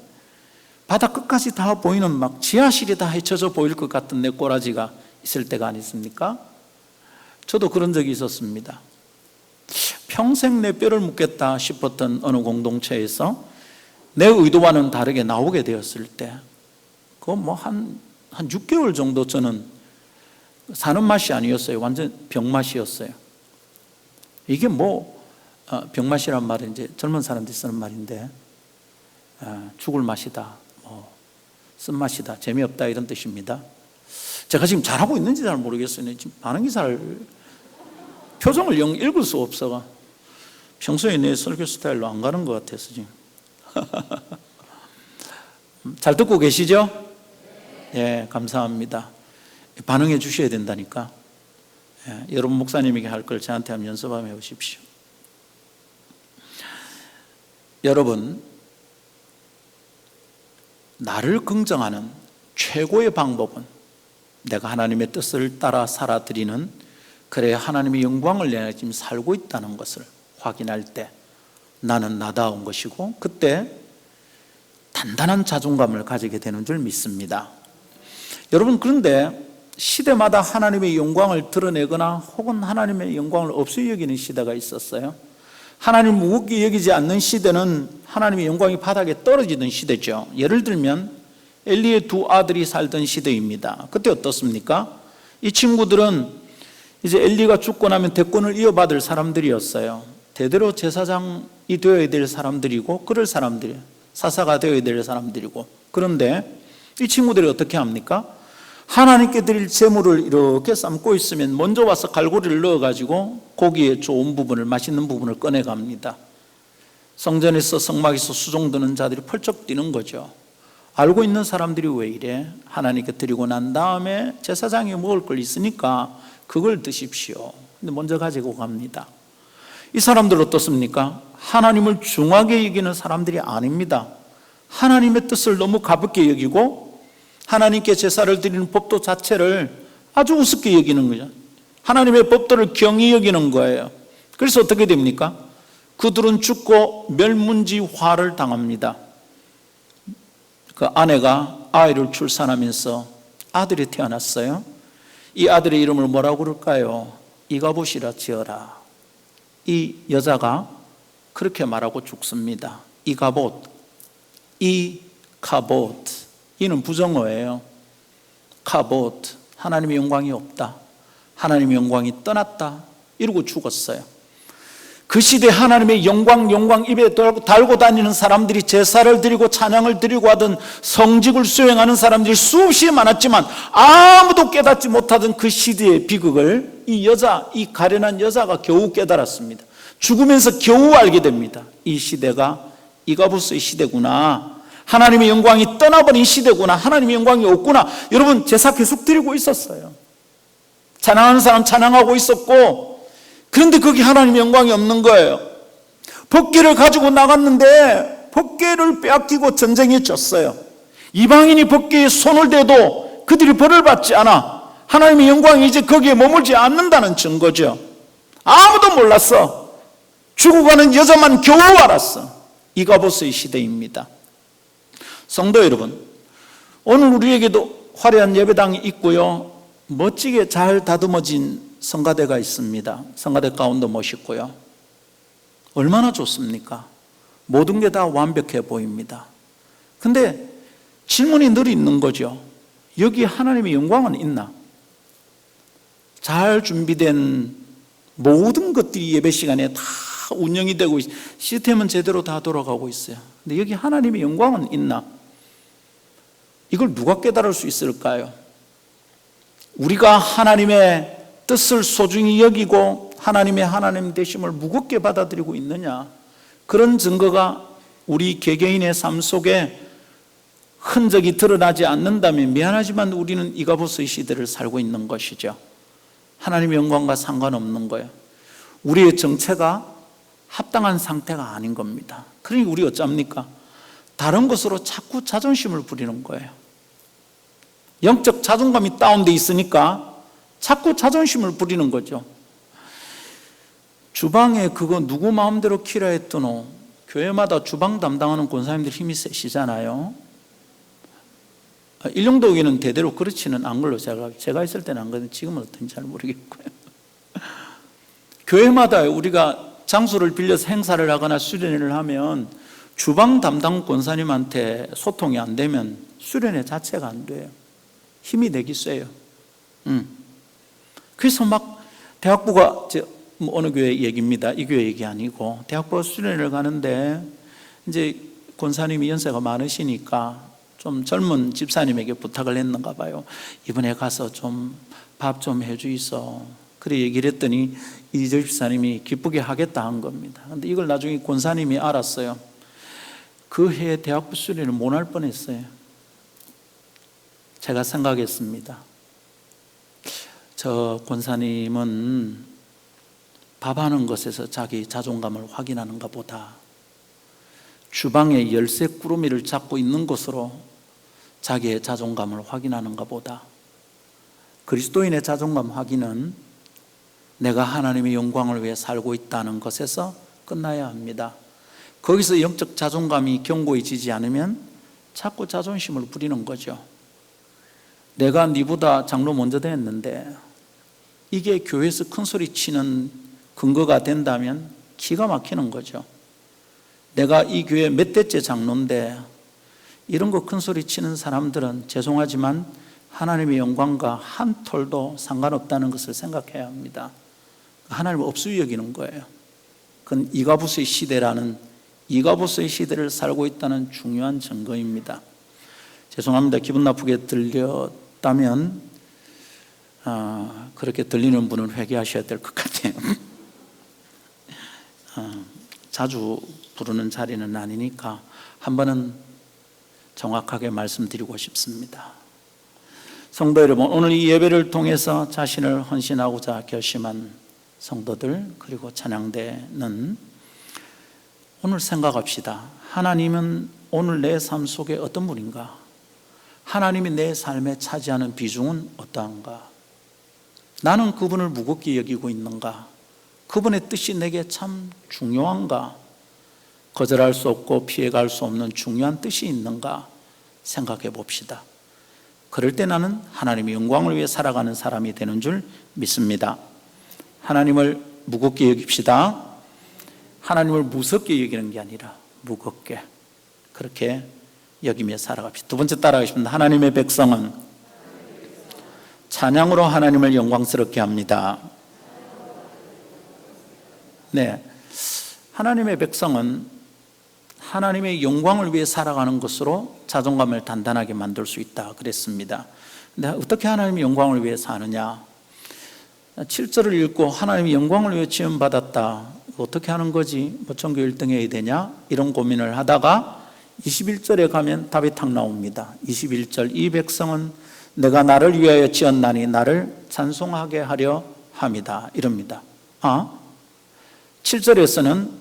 바닥 끝까지 다 보이는 막 지하실이 다 헤쳐져 보일 것 같은 내 꼬라지가 있을 때가 아니십니까? 저도 그런 적이 있었습니다. 평생 내 뼈를 묻겠다 싶었던 어느 공동체에서 내 의도와는 다르게 나오게 되었을 때, 그거 한 6개월 정도 저는 사는 맛이 아니었어요. 완전 병맛이었어요. 이게 병맛이란 말은 이제 젊은 사람들이 쓰는 말인데, 죽을 맛이다, 쓴맛이다, 재미없다, 이런 뜻입니다. 제가 지금 잘하고 있는지 잘 모르겠어요. 지금 반응이 표정을 영 읽을 수 없어가 평소에 내 설교 스타일로 안 가는 것 같아서 지금. 잘 듣고 계시죠? 예, 감사합니다. 반응해 주셔야 된다니까. 예, 여러분 목사님에게 할 걸 저한테 한번 연습 한번 해보십시오. 여러분, 나를 긍정하는 최고의 방법은 내가 하나님의 뜻을 따라 살아드리는, 그래야 하나님의 영광을 내가 지금 살고 있다는 것을 확인할 때 나는 나다운 것이고, 그때 단단한 자존감을 가지게 되는 줄 믿습니다. 여러분, 그런데 시대마다 하나님의 영광을 드러내거나 혹은 하나님의 영광을 없이 여기는 시대가 있었어요. 하나님을 무겁게 여기지 않는 시대는 하나님의 영광이 바닥에 떨어지던 시대죠. 예를 들면 엘리의 두 아들이 살던 시대입니다. 그때 어떻습니까? 이 친구들은 이제 엘리가 죽고 나면 대권을 이어받을 사람들이었어요. 대대로 제사장이 되어야 될 사람들이고, 그럴 사람들이에요. 사사가 되어야 될 사람들이고. 그런데 이 친구들이 어떻게 합니까? 하나님께 드릴 제물을 이렇게 삶고 있으면 먼저 와서 갈고리를 넣어가지고 고기의 좋은 부분을, 맛있는 부분을 꺼내갑니다. 성전에서 성막에서 수종드는 자들이 펄쩍 뛰는 거죠. 알고 있는 사람들이 왜 이래? 하나님께 드리고 난 다음에 제사장이 먹을 걸 있으니까 그걸 드십시오. 근데 먼저 가지고 갑니다. 이 사람들 어떻습니까? 하나님을 중하게 여기는 사람들이 아닙니다. 하나님의 뜻을 너무 가볍게 여기고 하나님께 제사를 드리는 법도 자체를 아주 우습게 여기는 거죠. 하나님의 법도를 경히 여기는 거예요. 그래서 어떻게 됩니까? 그들은 죽고 멸문지화를 당합니다. 그 아내가 아이를 출산하면서 아들이 태어났어요. 이 아들의 이름을 뭐라고 그럴까요? 이가봇이라 지어라. 이 여자가 그렇게 말하고 죽습니다. 이가봇, 이카봇. 이는 부정어예요. 카봇, 하나님의 영광이 없다, 하나님의 영광이 떠났다, 이러고 죽었어요. 그 시대 하나님의 영광 입에 달고 다니는 사람들이 제사를 드리고 찬양을 드리고 하던 성직을 수행하는 사람들이 수없이 많았지만 아무도 깨닫지 못하던 그 시대의 비극을 이 가련한 여자가 겨우 깨달았습니다. 죽으면서 겨우 알게 됩니다. 이 시대가 이가봇의 시대구나, 하나님의 영광이 떠나버린 시대구나, 하나님의 영광이 없구나. 여러분, 제사 계속 드리고 있었어요. 찬양하는 사람 찬양하고 있었고, 그런데 거기 하나님의 영광이 없는 거예요. 법궤를 가지고 나갔는데 법궤를 빼앗기고 전쟁에 졌어요. 이방인이 법궤에 손을 대도 그들이 벌을 받지 않아. 하나님의 영광이 이제 거기에 머물지 않는다는 증거죠. 아무도 몰랐어. 죽어가는 여자만 겨우 알았어. 이가봇의 시대입니다. 성도 여러분, 오늘 우리에게도 화려한 예배당이 있고요, 멋지게 잘 다듬어진 성가대가 있습니다. 성가대 가운도 멋있고요. 얼마나 좋습니까? 모든 게 다 완벽해 보입니다. 근데 질문이 늘 있는 거죠. 여기 하나님의 영광은 있나? 잘 준비된 모든 것들이 예배 시간에 다 운영이 되고 시스템은 제대로 다 돌아가고 있어요. 근데 여기 하나님의 영광은 있나? 이걸 누가 깨달을 수 있을까요? 우리가 하나님의 뜻을 소중히 여기고 하나님의 하나님 되심을 무겁게 받아들이고 있느냐, 그런 증거가 우리 개개인의 삶 속에 흔적이 드러나지 않는다면 미안하지만 우리는 이가봇의 시대를 살고 있는 것이죠. 하나님의 영광과 상관없는 거예요. 우리의 정체가 합당한 상태가 아닌 겁니다. 그러니 우리 어쩝니까? 다른 것으로 자꾸 자존심을 부리는 거예요. 영적 자존감이 다운돼 있으니까 자꾸 자존심을 부리는 거죠. 주방에 그거 누구 마음대로 키라 했더노? 교회마다 주방 담당하는 권사님들 힘이 세시잖아요. 일용도에는 대대로 그렇지는 않은 걸로 제가 있을 때는 안 그랬는데 지금은 어떤지 잘 모르겠고요. 교회마다 우리가 장소를 빌려서 행사를 하거나 수련회를 하면 주방 담당 권사님한테 소통이 안 되면 수련회 자체가 안 돼요. 힘이 되기 세요. 그래서 막 대학부가 어느 교회 얘기입니다. 이 교회 얘기 아니고 대학부가 수련회를 가는데 이제 권사님이 연세가 많으시니까 좀 젊은 집사님에게 부탁을 했는가 봐요. 이번에 가서 좀 밥 좀 해주이소. 그래 얘기를 했더니 이 집사님이 기쁘게 하겠다 한 겁니다. 그런데 이걸 나중에 권사님이 알았어요. 그 해에 대학부 수련회를 못 할 뻔했어요. 제가 생각했습니다. 저 권사님은 밥하는 것에서 자기 자존감을 확인하는가 보다 주방에 열쇠 꾸러미를 잡고 있는 것으로 자기의 자존감을 확인하는가 보다. 그리스도인의 자존감 확인은 내가 하나님의 영광을 위해 살고 있다는 것에서 끝나야 합니다. 거기서 영적 자존감이 견고해지지 않으면 자꾸 자존심을 부리는 거죠. 내가 네보다 장로 먼저 됐는데 이게 교회에서 큰 소리 치는 근거가 된다면 기가 막히는 거죠. 내가 이 교회 몇 대째 장로인데 이런 거 큰 소리 치는 사람들은 죄송하지만 하나님의 영광과 한 톨도 상관없다는 것을 생각해야 합니다. 하나님을 없이 여기는 거예요. 그건 이가봇의 시대라는, 이가봇의 시대를 살고 있다는 중요한 증거입니다. 죄송합니다. 기분 나쁘게 들렸다면 그렇게 들리는 분은 회개하셔야 될 것 같아요. 자주 부르는 자리는 아니니까 한 번은 정확하게 말씀드리고 싶습니다. 성도 여러분, 오늘 이 예배를 통해서 자신을 헌신하고자 결심한 성도들, 그리고 찬양대는 오늘 생각합시다. 하나님은 오늘 내 삶 속에 어떤 분인가? 하나님이 내 삶에 차지하는 비중은 어떠한가? 나는 그분을 무겁게 여기고 있는가? 그분의 뜻이 내게 참 중요한가? 거절할 수 없고 피해갈 수 없는 중요한 뜻이 있는가? 생각해 봅시다. 그럴 때 나는 하나님의 영광을 위해 살아가는 사람이 되는 줄 믿습니다. 하나님을 무겁게 여깁시다. 하나님을 무섭게 여기는 게 아니라 무겁게, 그렇게 여기며 살아갑시다. 두 번째 따라가겠습니다. 하나님의 백성은 찬양으로 하나님을 영광스럽게 합니다. 네, 하나님의 백성은 하나님의 영광을 위해 살아가는 것으로 자존감을 단단하게 만들 수 있다 그랬습니다. 근데 어떻게 하나님의 영광을 위해 사느냐? 7절을 읽고 하나님의 영광을 위해 지음받았다, 어떻게 하는 거지? 뭐 전교 1등 해야 되냐? 이런 고민을 하다가 21절에 가면 답이 탁 나옵니다. 21절, 이 백성은 내가 나를 위하여 지었나니 나를 찬송하게 하려 함이다, 이럽니다. 7절에서는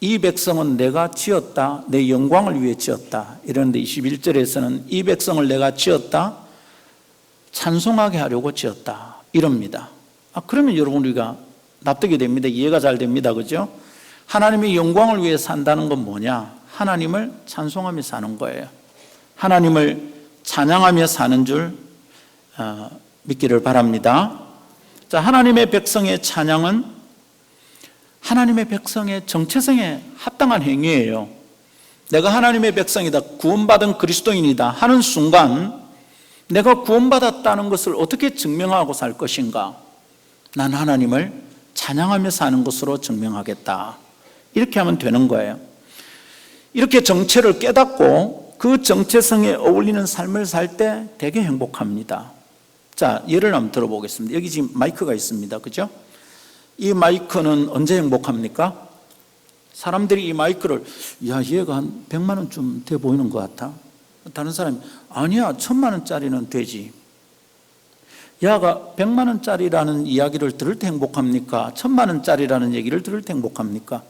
이 백성은 내가 지었다, 내 영광을 위해 지었다, 이러는데 21절에서는 이 백성을 내가 지었다, 찬송하게 하려고 지었다, 이럽니다. 그러면 여러분, 우리가 납득이 됩니다. 이해가 잘 됩니다. 그죠? 하나님의 영광을 위해 산다는 건 뭐냐? 하나님을 찬송하며 사는 거예요. 하나님을 찬양하며 사는 줄 믿기를 바랍니다. 자, 하나님의 백성의 찬양은 하나님의 백성의 정체성에 합당한 행위예요. 내가 하나님의 백성이다, 구원받은 그리스도인이다 하는 순간 내가 구원받았다는 것을 어떻게 증명하고 살 것인가? 난 하나님을 찬양하며 사는 것으로 증명하겠다, 이렇게 하면 되는 거예요. 이렇게 정체를 깨닫고 그 정체성에 어울리는 삶을 살 때 되게 행복합니다. 자, 예를 한번 들어보겠습니다. 여기 지금 마이크가 있습니다. 그죠? 이 마이크는 언제 행복합니까? 사람들이 이 마이크를, 야, 얘가 한 100만 원쯤 돼 보이는 것 같아. 다른 사람이, 아니야, 1000만 원짜리는 되지. 야가 100만 원짜리라는 이야기를 들을 때 행복합니까? 1000만 원짜리라는 얘기를 들을 때 행복합니까?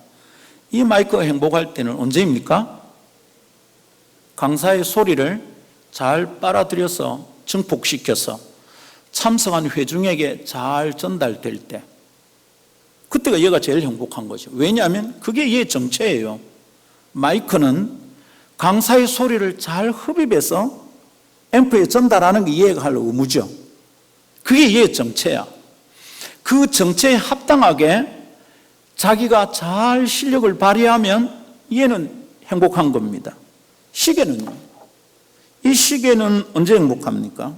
이 마이크가 행복할 때는 언제입니까? 강사의 소리를 잘 빨아들여서 증폭시켜서 참석한 회중에게 잘 전달될 때, 그때가 얘가 제일 행복한 거죠. 왜냐하면 그게 얘의 정체예요. 마이크는 강사의 소리를 잘 흡입해서 앰프에 전달하는 게 얘가 할 의무죠. 그게 얘의 정체야. 그 정체에 합당하게 자기가 잘 실력을 발휘하면 얘는 행복한 겁니다. 시계는요? 이 시계는 언제 행복합니까?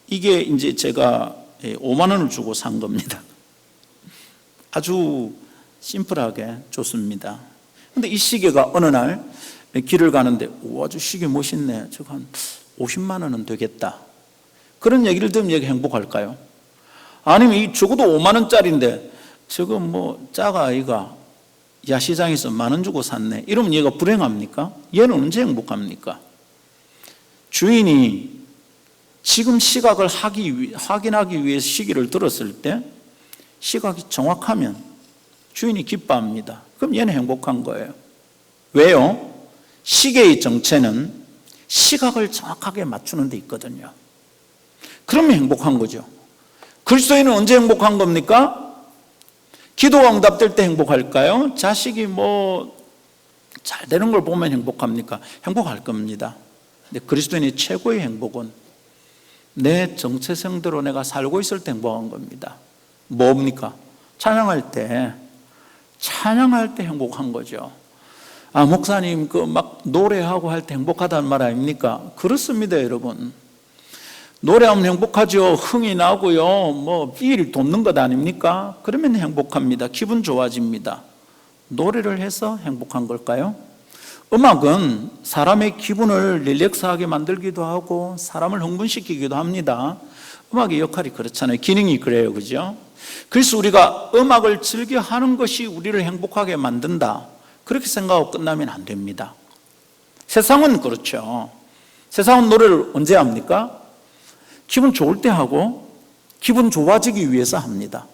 이게 이제 제가 5만 원을 주고 산 겁니다. 아주 심플하게 좋습니다. 근데 이 시계가 어느 날 길을 가는데, 오, 아주 시계 멋있네, 저거 한 50만 원은 되겠다, 그런 얘기를 들으면 얘가 행복할까요? 아니면 이 적어도 5만 원짜리인데 저거 뭐 작아 아이가 야시장에서 10,000원 주고 샀네, 이러면 얘가 불행합니까? 얘는 언제 행복합니까? 주인이 지금 시각을 확인하기 위해 시계를 들었을 때 시각이 정확하면 주인이 기뻐합니다. 그럼 얘는 행복한 거예요. 왜요? 시계의 정체는 시각을 정확하게 맞추는 데 있거든요. 그러면 행복한 거죠. 그리스도인은 언제 행복한 겁니까? 기도가 응답될 때 행복할까요? 자식이 뭐 잘 되는 걸 보면 행복합니까? 행복할 겁니다. 근데 그리스도인의 최고의 행복은 내 정체성대로 내가 살고 있을 때 행복한 겁니다. 뭡니까? 찬양할 때 행복한 거죠. 목사님 그 막 노래하고 할 때 행복하다는 말 아닙니까? 그렇습니다, 여러분. 노래하면 행복하죠. 흥이 나고요, 뭐 삘 돋는 것 아닙니까? 그러면 행복합니다. 기분 좋아집니다. 노래를 해서 행복한 걸까요? 음악은 사람의 기분을 릴렉스하게 만들기도 하고 사람을 흥분시키기도 합니다. 음악의 역할이 그렇잖아요. 기능이 그래요. 그죠? 그래서 우리가 음악을 즐겨 하는 것이 우리를 행복하게 만든다, 그렇게 생각하고 끝나면 안 됩니다. 세상은 그렇죠. 세상은 노래를 언제 합니까? 기분 좋을 때 하고 기분 좋아지기 위해서 합니다.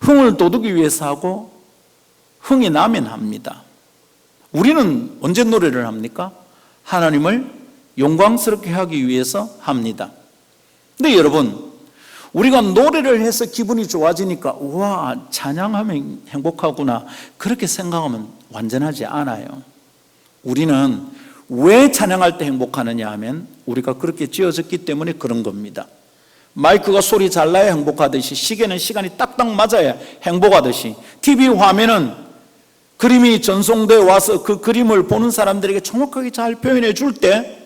흥을 돋우기 위해서 하고 흥이 나면 합니다. 우리는 언제 노래를 합니까? 하나님을 영광스럽게 하기 위해서 합니다. 근데 여러분, 우리가 노래를 해서 기분이 좋아지니까 우와, 찬양하면 행복하구나, 그렇게 생각하면 완전하지 않아요. 우리는 왜 찬양할 때 행복하느냐 하면 우리가 그렇게 지어졌기 때문에 그런 겁니다. 마이크가 소리 잘 나야 행복하듯이, 시계는 시간이 딱딱 맞아야 행복하듯이, TV 화면은 그림이 전송되어 와서 그 그림을 보는 사람들에게 정확하게 잘 표현해 줄 때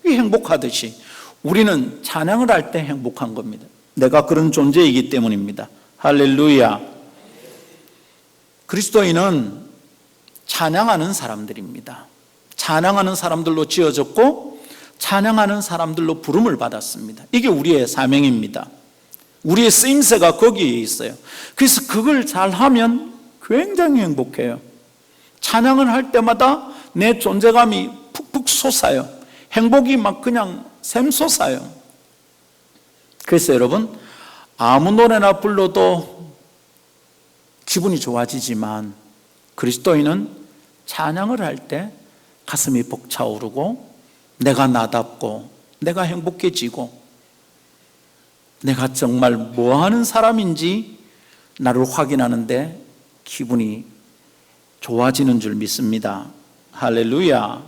행복하듯이 우리는 찬양을 할 때 행복한 겁니다. 내가 그런 존재이기 때문입니다. 할렐루야. 그리스도인은 찬양하는 사람들입니다. 찬양하는 사람들로 지어졌고 찬양하는 사람들로 부름을 받았습니다. 이게 우리의 사명입니다. 우리의 쓰임새가 거기에 있어요. 그래서 그걸 잘하면 굉장히 행복해요. 찬양을 할 때마다 내 존재감이 푹푹 솟아요. 행복이 막 그냥 샘솟아요. 그래서 여러분, 아무 노래나 불러도 기분이 좋아지지만 그리스도인은 찬양을 할 때 가슴이 벅차오르고 내가 나답고 내가 행복해지고 내가 정말 뭐하는 사람인지 나를 확인하는데 기분이 좋아지는 줄 믿습니다. 할렐루야.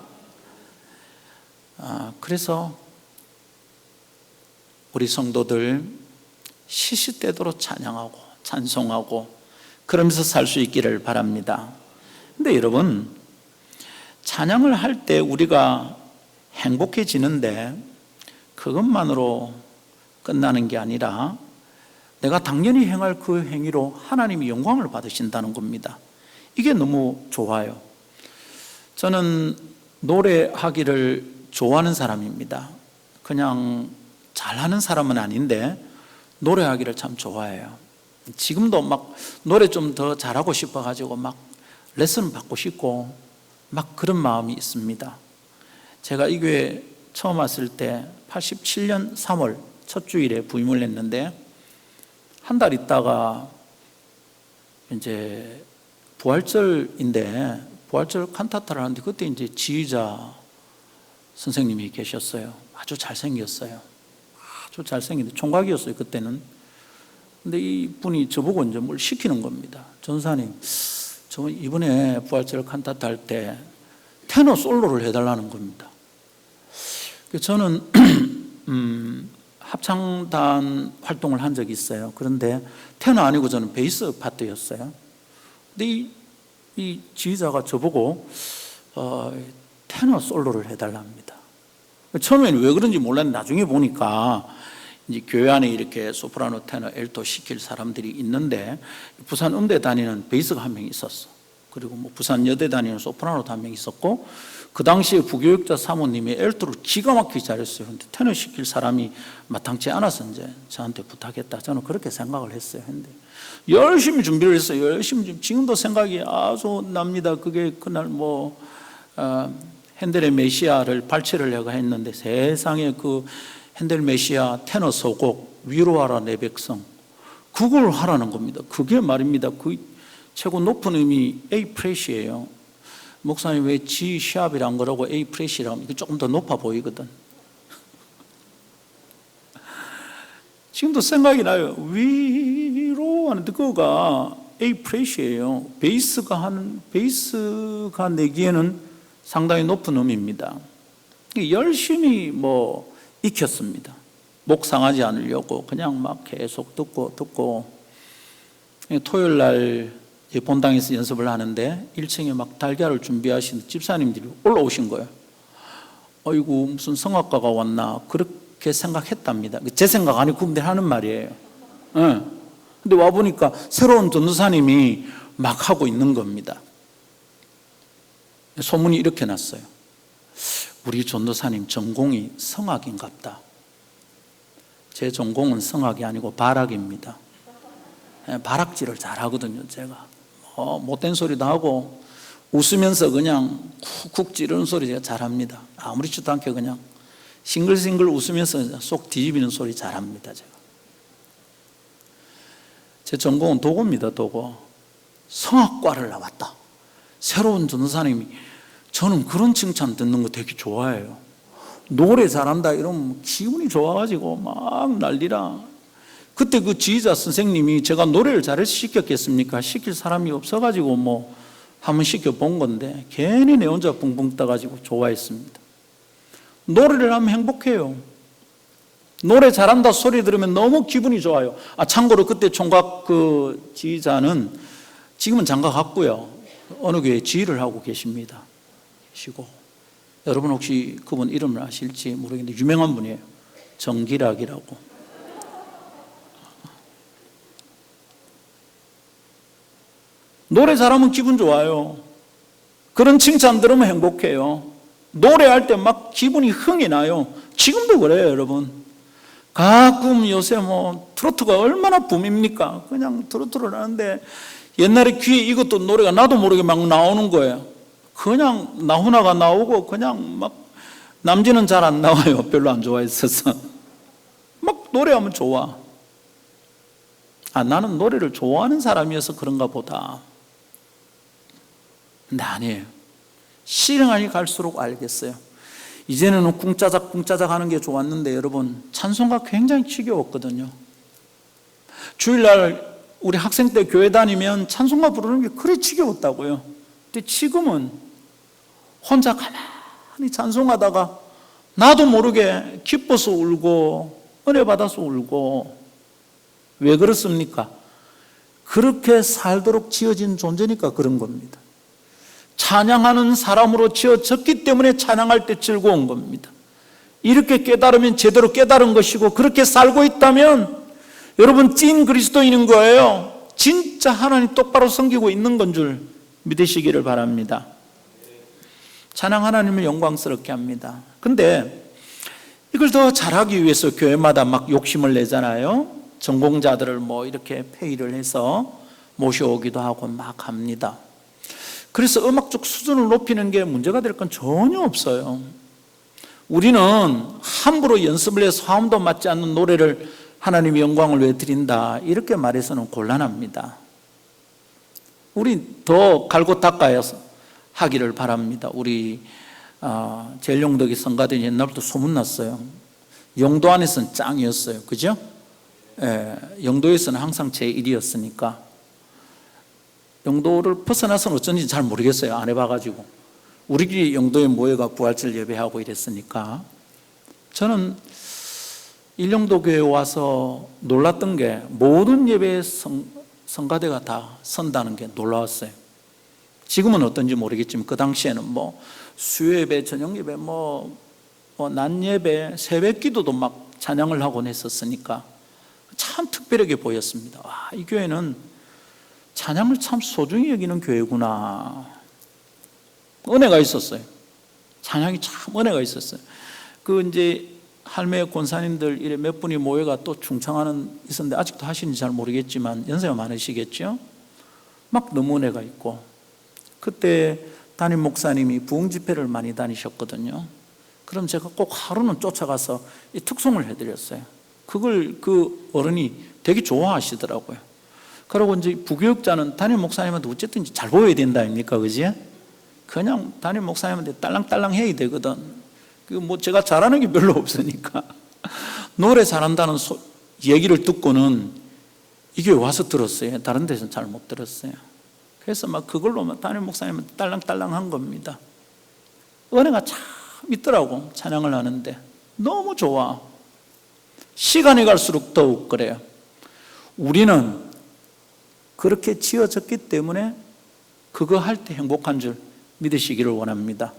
그래서 우리 성도들 시시때도로 찬양하고 찬송하고 그러면서 살 수 있기를 바랍니다. 근데 여러분, 찬양을 할 때 우리가 행복해지는데 그것만으로 끝나는 게 아니라 내가 당연히 행할 그 행위로 하나님이 영광을 받으신다는 겁니다. 이게 너무 좋아요. 저는 노래하기를 좋아하는 사람입니다. 그냥 잘하는 사람은 아닌데 노래하기를 참 좋아해요. 지금도 막 노래 좀 더 잘하고 싶어가지고 막 레슨 받고 싶고 막 그런 마음이 있습니다. 제가 이 교회 처음 왔을 때 87년 3월 첫 주일에 부임을 했는데 한 달 있다가 이제 부활절인데 부활절 칸타타를 하는데 그때 이제 지휘자 선생님이 계셨어요. 아주 잘생겼어요. 아주 잘생긴데 총각이었어요 그때는. 근데 이 분이 저보고 이제 뭘 시키는 겁니다. 전사님, 저 이번에 부활절 칸타타 할 때 테너 솔로를 해달라는 겁니다. 저는 합창단 활동을 한 적이 있어요. 그런데 테너 아니고 저는 베이스 파트였어요. 근데 이 지휘자가 저보고 테너 솔로를 해달랍니다. 처음에는 왜 그런지 몰랐는데 나중에 보니까 이제 교회 안에 이렇게 소프라노, 테너, 엘토 시킬 사람들이 있는데 부산 음대 다니는 베이스가 한 명 있었어. 그리고 뭐 부산 여대 다니는 소프라노도 한 명 있었고 그 당시에 부교육자 사모님이 엘토를 기가 막히게 잘했어요. 근데 테너 시킬 사람이 마땅치 않아서 이제 저한테 부탁했다. 저는 그렇게 생각을 했어요. 근데 열심히 준비를 했어요. 열심히. 지금도 생각이 아주 납니다. 그게 그날 핸델의 메시아를 발췌를 내가 했는데 세상에 그 핸델 메시아 테너 소곡 위로하라 내 백성, 그걸 하라는 겁니다. 그게 말입니다. 그 최고 높은 의미 A 프레시예요. 목사님 왜 G 샵이란 거라고 A 프레시라고 하면 이게 조금 더 높아 보이거든. 지금도 생각이 나요. 위로 하는데 그거가 A 프레시예요. 베이스가 내기에는 상당히 높은 음입니다. 열심히 익혔습니다. 목 상하지 않으려고 그냥 막 계속 듣고 토요일 날 본당에서 연습을 하는데 1층에 막 달걀을 준비하신 집사님들이 올라오신 거예요. 어이구 무슨 성악가가 왔나 그렇게 생각했답니다. 제 생각 아니고 그분들 하는 말이에요. 근데 와보니까 새로운 전도사님이 막 하고 있는 겁니다. 소문이 이렇게 났어요. 우리 전도사님 전공이 성악인갑다. 제 전공은 성악이 아니고 발악입니다. 발악질을 잘하거든요. 제가 못된 소리도 하고 웃으면서 그냥 쿡쿡 찌르는 소리 제가 잘합니다. 아무렇지도 않게 그냥 싱글싱글 웃으면서 속 뒤집이는 소리 잘합니다. 제가. 제 전공은 도고입니다. 도고. 성악과를 나왔다. 새로운 전도사님이, 저는 그런 칭찬 듣는 거 되게 좋아해요. 노래 잘한다 이러면 기분이 좋아가지고 막 난리라. 그때 그 지휘자 선생님이 제가 노래를 잘해서 시켰겠습니까? 시킬 사람이 없어가지고 뭐 한번 시켜본 건데 괜히 내 혼자 붕붕 떠가지고 좋아했습니다. 노래를 하면 행복해요. 노래 잘한다 소리 들으면 너무 기분이 좋아요. 참고로 그때 총각 그 지휘자는 지금은 장가 갔고요. 어느 교회에 지휘를 하고 계십니다. 계시고, 여러분 혹시 그분 이름을 아실지 모르겠는데 유명한 분이에요. 정기락이라고. 노래 잘하면 기분 좋아요. 그런 칭찬 들으면 행복해요. 노래할 때 막 기분이 흥이 나요. 지금도 그래요, 여러분. 가끔 요새 뭐 트로트가 얼마나 붐입니까? 그냥 트로트를 하는데 옛날에 귀에 이것도 노래가 나도 모르게 막 나오는 거예요. 그냥 나훈아가 나오고 그냥 막 남진은 잘 안 나와요. 별로 안 좋아했어서. 막 노래하면 좋아. 나는 노래를 좋아하는 사람이어서 그런가 보다. 근데 아니에요. 실행하니 갈수록 알겠어요. 이제는 꿍짜작 하는 게 좋았는데 여러분, 찬송가 굉장히 지겨웠거든요. 주일날 우리 학생 때 교회 다니면 찬송가 부르는 게 그래 지겨웠다고요. 근데 지금은 혼자 가만히 찬송하다가 나도 모르게 기뻐서 울고 은혜 받아서 울고. 왜 그렇습니까? 그렇게 살도록 지어진 존재니까 그런 겁니다. 찬양하는 사람으로 지어졌기 때문에 찬양할 때 즐거운 겁니다. 이렇게 깨달으면 제대로 깨달은 것이고, 그렇게 살고 있다면 여러분 찐 그리스도인인 거예요. 진짜 하나님 똑바로 섬기고 있는 건 줄 믿으시기를 바랍니다. 찬양 하나님을 영광스럽게 합니다. 근데 이걸 더 잘하기 위해서 교회마다 막 욕심을 내잖아요. 전공자들을 뭐 이렇게 페이를 해서 모셔오기도 하고 막 합니다. 그래서 음악적 수준을 높이는 게 문제가 될 건 전혀 없어요. 우리는 함부로 연습을 해서 화음도 맞지 않는 노래를 하나님의 영광을 위해 드린다 이렇게 말해서는 곤란합니다. 우리 더 갈고 닦아서 하기를 바랍니다. 우리 제일용덕이 성가대는 옛날부터 소문났어요. 영도 안에서는 짱이었어요. 그죠? 영도에서는 항상 제1이었으니까 영도를 벗어나서는 어쩐지 잘 모르겠어요. 안 해봐가지고. 우리끼리 영도에 모여가 부활절 예배하고 이랬으니까. 저는 일영도 교회에 와서 놀랐던 게 모든 예배에 성가대가 다 선다는 게 놀라웠어요. 지금은 어떤지 모르겠지만 그 당시에는 뭐 수요예배, 저녁예배, 낮예배, 새벽기도도 막 찬양을 하곤 했었으니까 참 특별하게 보였습니다. 와, 이 교회는 찬양을 참 소중히 여기는 교회구나. 은혜가 있었어요. 찬양이 참 은혜가 있었어요. 이제 할매 권사님들 이래 몇 분이 모여가 또 중창하는 있었는데 아직도 하시는지 잘 모르겠지만 연세가 많으시겠죠? 막 너무 은혜가 있고. 그때 담임 목사님이 부흥 집회를 많이 다니셨거든요. 그럼 제가 꼭 하루는 쫓아가서 이 특송을 해드렸어요. 그걸 그 어른이 되게 좋아하시더라고요. 그리고 이제 부교육자는 담임 목사님한테 어쨌든 잘 보여야 된다 아닙니까? 그지? 그냥 담임 목사님한테 딸랑딸랑 해야 되거든. 제가 잘하는 게 별로 없으니까. 노래 잘한다는 얘기를 듣고는 이게 와서 들었어요. 다른 데서는 잘 못 들었어요. 그래서 막 그걸로 담임 목사님한테 딸랑딸랑 한 겁니다. 은혜가 참 있더라고, 찬양을 하는데. 너무 좋아. 시간이 갈수록 더욱 그래요. 우리는 그렇게 지어졌기 때문에 그거 할 때 행복한 줄 믿으시기를 원합니다.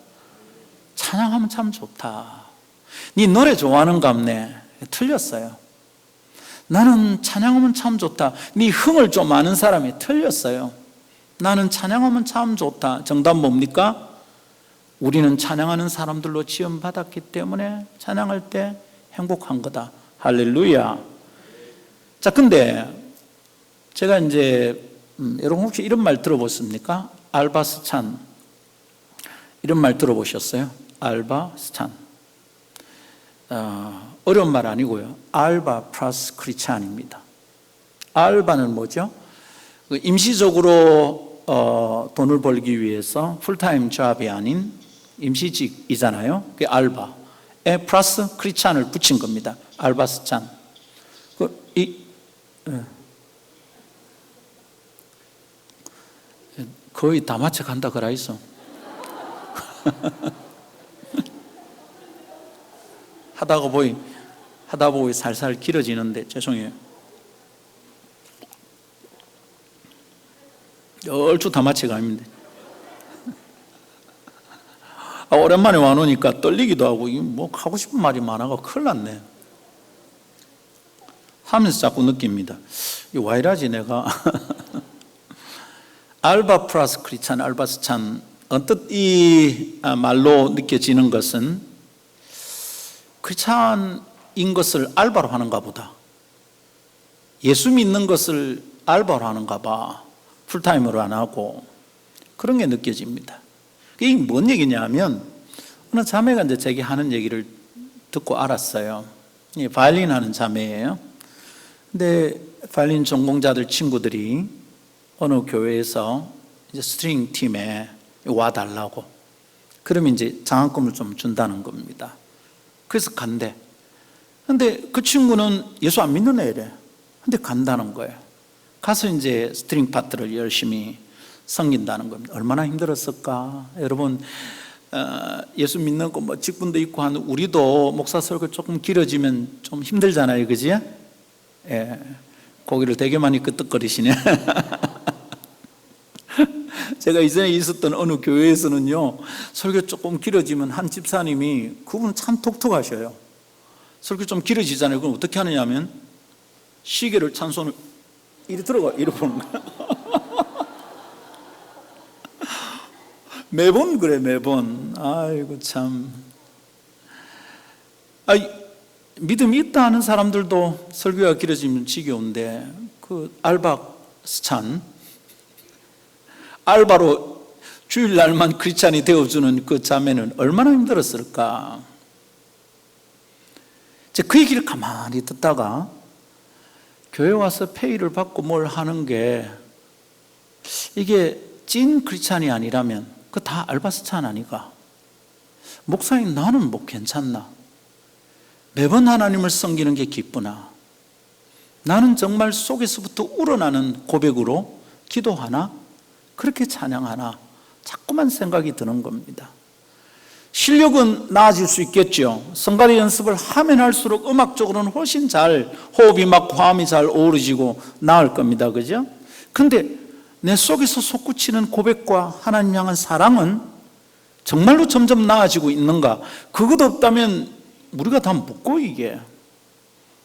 찬양하면 참 좋다. 네 노래 좋아하는 갑네. 틀렸어요. 나는 찬양하면 참 좋다. 네 흥을 좀 아는 사람이 틀렸어요. 나는 찬양하면 참 좋다. 정답 뭡니까? 우리는 찬양하는 사람들로 지음받았기 때문에 찬양할 때 행복한 거다. 할렐루야. 자, 근데 제가 이제 여러분 혹시 이런 말 들어보셨습니까? 알바스찬 이런 말 들어보셨어요? 알바 스찬. 어려운 말 아니고요. 알바 플러스 크리스찬입니다. 알바는 뭐죠? 임시적으로 돈을 벌기 위해서 풀타임 잡이 아닌 임시직이잖아요. 그게 알바에 플러스 크리스찬을 붙인 겁니다. 알바 스찬. 거의 다 맞춰간다 그라 있어. 하다 보니 살살 길어지는데 죄송해요. 얼추 다 맞춰가는데 오랜만에 와놓으니까 떨리기도 하고 뭐 하고 싶은 말이 많아가 큰일 났네 하면서 자꾸 느낍니다. 왜 이러지 내가. 알바 플러스 크리스찬, 알바 스찬, 언뜻 이 말로 느껴지는 것은 크리스찬인 것을 알바로 하는가 보다. 예수 믿는 것을 알바로 하는가 봐. 풀타임으로 안 하고. 그런 게 느껴집니다. 이게 뭔 얘기냐면 어느 자매가 이제 제게 하는 얘기를 듣고 알았어요. 바이올린 하는 자매예요. 근데 바이올린 전공자들 친구들이 어느 교회에서 이제 스트링 팀에 와달라고. 그러면 이제 장학금을 좀 준다는 겁니다. 그래서 간대. 근데 그 친구는 예수 안 믿는 애래. 근데 간다는 거예요. 가서 이제 스트링 파트를 열심히 섬긴다는 겁니다. 얼마나 힘들었을까? 여러분, 예수 믿는 거 뭐 직분도 있고 한 우리도 목사 설교 조금 길어지면 좀 힘들잖아요. 그지? 예. 고기를 되게 많이 끄떡거리시네. 제가 이전에 있었던 어느 교회에서는요, 설교 조금 길어지면 한 집사님이, 그분은 참 독특하셔요. 설교 좀 길어지잖아요. 그럼 어떻게 하느냐면 시계를 찬 손을 이리 들어가, 이리 보는 거야. 매번 그래, 매번. 아이고 참. 믿음이 있다 하는 사람들도 설교가 길어지면 지겨운데, 그 알바 스찬, 알바로 주일날만 크리스찬이 되어주는 그 자매는 얼마나 힘들었을까. 그 얘기를 가만히 듣다가 교회 와서 페이를 받고 뭘 하는 게 이게 찐 크리스찬이 아니라면 그 다 알바 스찬 아니가. 목사님 나는 뭐 괜찮나. 매번 하나님을 섬기는 게 기쁘나. 나는 정말 속에서부터 우러나는 고백으로 기도하나? 그렇게 찬양하나? 자꾸만 생각이 드는 겁니다. 실력은 나아질 수 있겠죠. 성가대 연습을 하면 할수록 음악적으로는 훨씬 잘 호흡이 맞고 화음이 잘 어우러지고 나을 겁니다. 그죠? 근데 내 속에서 솟구치는 고백과 하나님 향한 사랑은 정말로 점점 나아지고 있는가? 그것 없다면 우리가 다 묻고 이게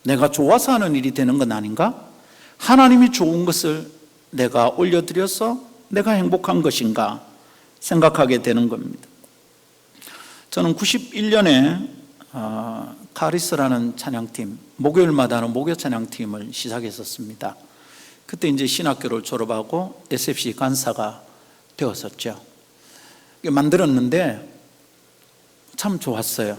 내가 좋아서 하는 일이 되는 건 아닌가? 하나님이 좋은 것을 내가 올려드려서 내가 행복한 것인가 생각하게 되는 겁니다. 저는 91년에 카리스라는 찬양팀, 목요일마다 하는 목요 찬양팀을 시작했었습니다. 그때 이제 신학교를 졸업하고 SFC 간사가 되었었죠. 만들었는데 참 좋았어요.